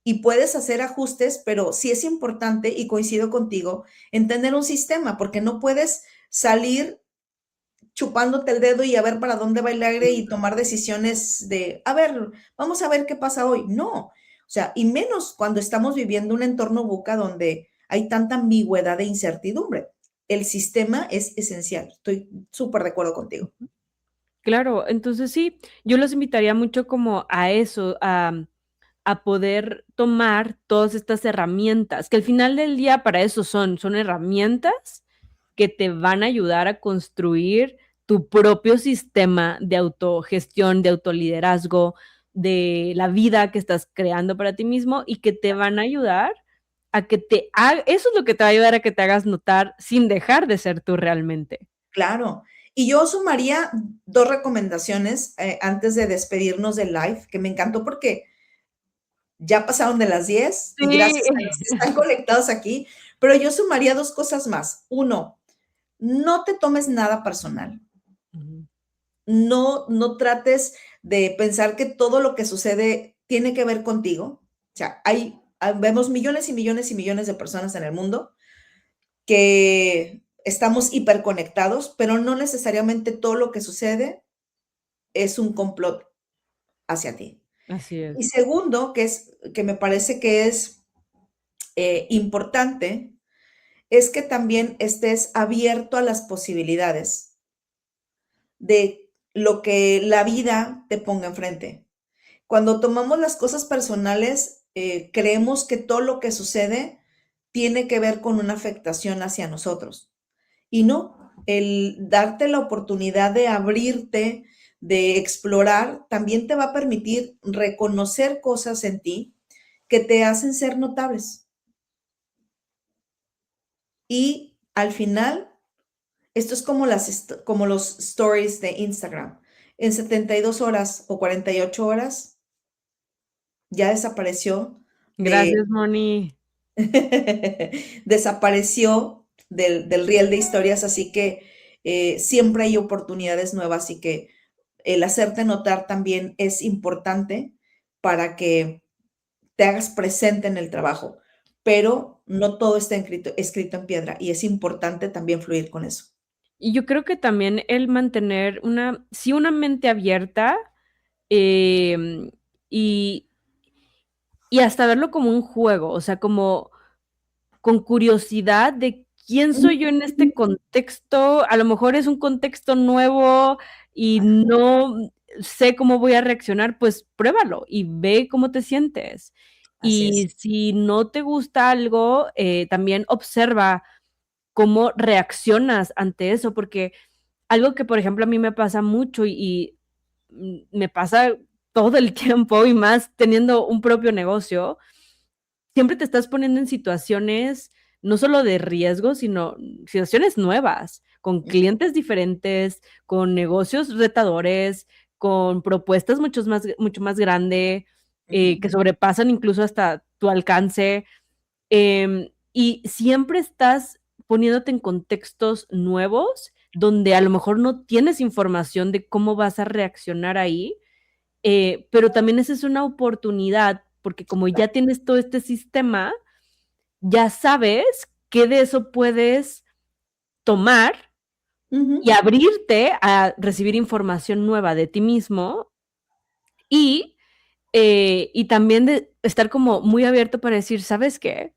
Y puedes hacer ajustes, pero sí es importante, y coincido contigo, en tener un sistema, porque no puedes salir chupándote el dedo y a ver para dónde va el aire y tomar decisiones de, a ver, vamos a ver qué pasa hoy. No, o sea, y menos cuando estamos viviendo un entorno buca donde hay tanta ambigüedad e incertidumbre. El sistema es esencial. Estoy súper de acuerdo contigo. Claro, entonces sí, yo los invitaría mucho como a eso, a poder tomar todas estas herramientas, que al final del día para eso son herramientas que te van a ayudar a construir tu propio sistema de autogestión, de autoliderazgo, de la vida que estás creando para ti mismo y que te van a ayudar a que eso es lo que te va a ayudar a que te hagas notar sin dejar de ser tú realmente. Claro. Y yo sumaría 2 recomendaciones, antes de despedirnos del live, que me encantó porque ya pasaron de las 10 y Sí. gracias a los que están conectados aquí, pero yo sumaría 2 cosas más. Uno, no te tomes nada personal. Ujú. No trates de pensar que todo lo que sucede tiene que ver contigo. O sea, vemos millones y millones y millones de personas en el mundo que estamos hiperconectados, pero no necesariamente todo lo que sucede es un complot hacia ti. Así Y es. segundo, que me parece que es importante, es que también estés abierto a las posibilidades de lo que la vida te ponga enfrente. Cuando tomamos las cosas personales, creemos que todo lo que sucede tiene que ver con una afectación hacia nosotros. Y no, el darte la oportunidad de abrirte, de explorar, también te va a permitir reconocer cosas en ti que te hacen ser notables. Y al final, esto es como, como los stories de Instagram. En 72 horas o 48 horas ya desapareció de, Gracias, Moni. desapareció del riel de historias, así que siempre hay oportunidades nuevas y que el hacerte notar también es importante para que te hagas presente en el trabajo, pero no todo está escrito en piedra y es importante también fluir con eso. Y yo creo que también el mantener sí, una mente abierta, em, y, y hasta verlo como un juego, o sea, como con curiosidad de quién soy yo en este contexto. A lo mejor es un contexto nuevo y no sé cómo voy a reaccionar, pues pruébalo y ve cómo te sientes. Así Y es. si no te gusta algo, también observa cómo reaccionas ante eso, porque algo que, por ejemplo, a mí me pasa mucho me pasa todo el tiempo y más teniendo un propio negocio, siempre te estás poniendo en situaciones no solo de riesgo, sino situaciones nuevas, con clientes diferentes, con negocios retadores, con propuestas mucho más grande, Ujú. que sobrepasan incluso hasta tu alcance. Y siempre estás poniéndote en contextos nuevos donde a lo mejor no tienes información de cómo vas a reaccionar ahí, pero también esa es una oportunidad, porque como ya tienes todo este sistema, ya sabes qué de eso puedes tomar y Ujú. abrirte a recibir información nueva de ti mismo y, y también de estar como muy abierto para decir, ¿sabes qué?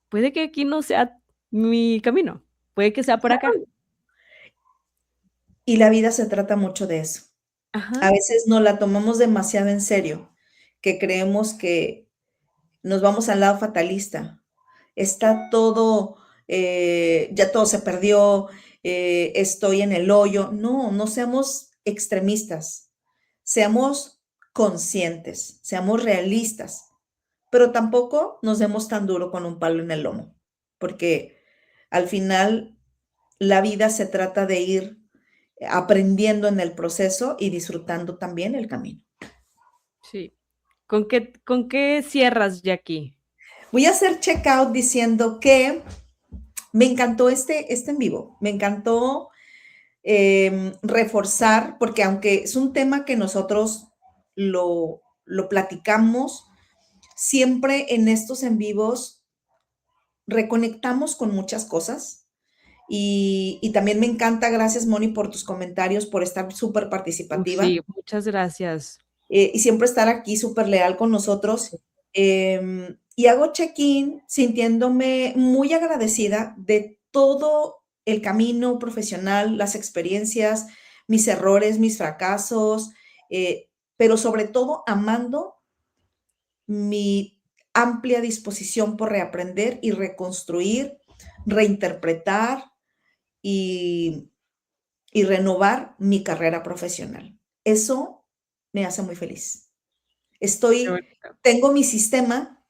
Puede que aquí no sea mi camino, puede que sea por acá. Y la vida se trata mucho de eso. Ajá, A veces nos la tomamos demasiado en serio, que creemos que nos vamos al lado fatalista. Está todo, ya todo se perdió, estoy en el hoyo. No, no seamos extremistas, seamos conscientes, seamos realistas, pero tampoco nos demos tan duro con un palo en el lomo, porque al final la vida se trata de ir aprendiendo en el proceso y disfrutando también el camino. sí. ¿Con qué cierras, Jackie? Voy a hacer checkout diciendo que me encantó este en vivo, me encantó reforzar, porque aunque es un tema que nosotros lo platicamos, siempre en estos en vivos reconectamos con muchas cosas. Y también me encanta, gracias Moni por tus comentarios, por estar súper participativa. Sí, muchas gracias. Y siempre estar aquí súper leal con Sí. nosotros. Y hago check-in sintiéndome muy agradecida de todo el camino profesional, las experiencias, mis errores, mis fracasos, pero sobre todo amando mi amplia disposición por reaprender y reconstruir, reinterpretar y, y renovar mi carrera profesional. Eso me hace muy feliz. Qué Estoy bonito. tengo mi sistema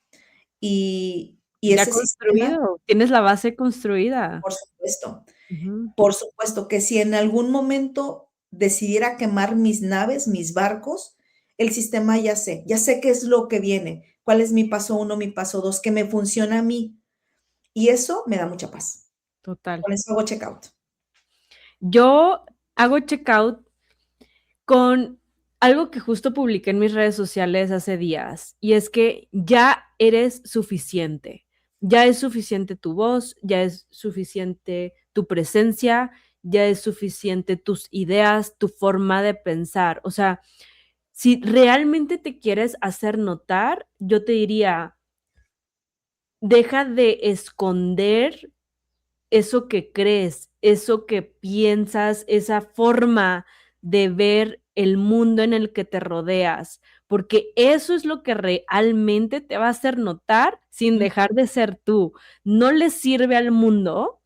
y Ya ese sistema, construido, tienes la base construida. por supuesto, Ujú. por supuesto que si en algún momento decidiera quemar mis naves, mis barcos, el sistema ya sé qué es lo que viene, cuál es mi paso uno, mi paso 2, que me funciona a mí, y eso me da mucha paz. Total. Con eso hago checkout. Yo hago checkout con algo que justo publiqué en mis redes sociales hace días, y es que ya eres suficiente. Ya es suficiente tu voz, ya es suficiente tu presencia, ya es suficiente tus ideas, tu forma de pensar. O sea, si realmente te quieres hacer notar, yo te diría, deja de esconder eso que crees, eso que piensas, esa forma de ver el mundo en el que te rodeas, porque eso es lo que realmente te va a hacer notar sin Mm, dejar de ser tú. No le sirve al mundo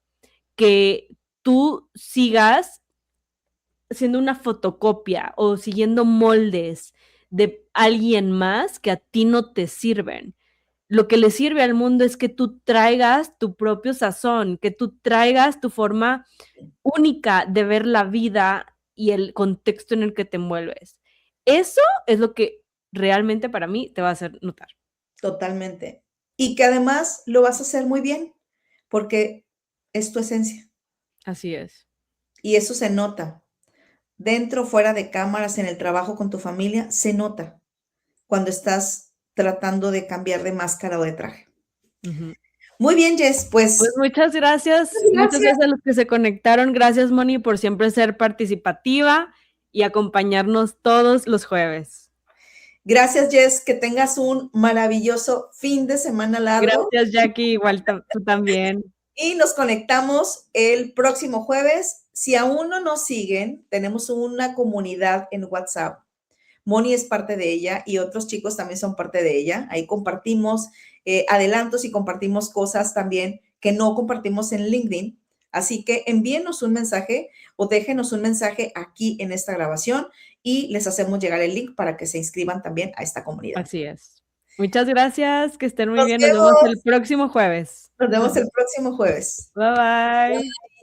que tú sigas siendo una fotocopia o siguiendo moldes de alguien más que a ti no te sirven. Lo que le sirve al mundo es que tú traigas tu propio sazón, que tú traigas tu forma única de ver la vida y el contexto en el que te envuelves. Eso es lo que realmente para mí te va a hacer notar. Totalmente. Y que además lo vas a hacer muy bien, porque es tu esencia. Así es. Y eso se nota. Dentro, fuera de cámaras, en el trabajo con tu familia, se nota cuando estás tratando de cambiar de máscara o de traje. Ujú. Muy bien, Jess, Pues pues muchas gracias. gracias a los que se conectaron. Gracias, Moni, por siempre ser participativa y acompañarnos todos los jueves. Gracias, Jess, que tengas un maravilloso fin de semana largo Gracias, Jackie. Igual tú también. y nos conectamos el próximo jueves. Si aún no nos siguen, tenemos una comunidad en WhatsApp. Moni es parte de ella y otros chicos también son parte de ella. Ahí compartimos adelantos y compartimos cosas también que no compartimos en LinkedIn. Así que envíenos un mensaje o déjenos un mensaje aquí en esta grabación y les hacemos llegar el link para que se inscriban también a esta comunidad. Así es. Muchas gracias, que estén muy Nos bien. Nos vemos el vemos. próximo jueves. Nos vemos el próximo jueves. Bye bye.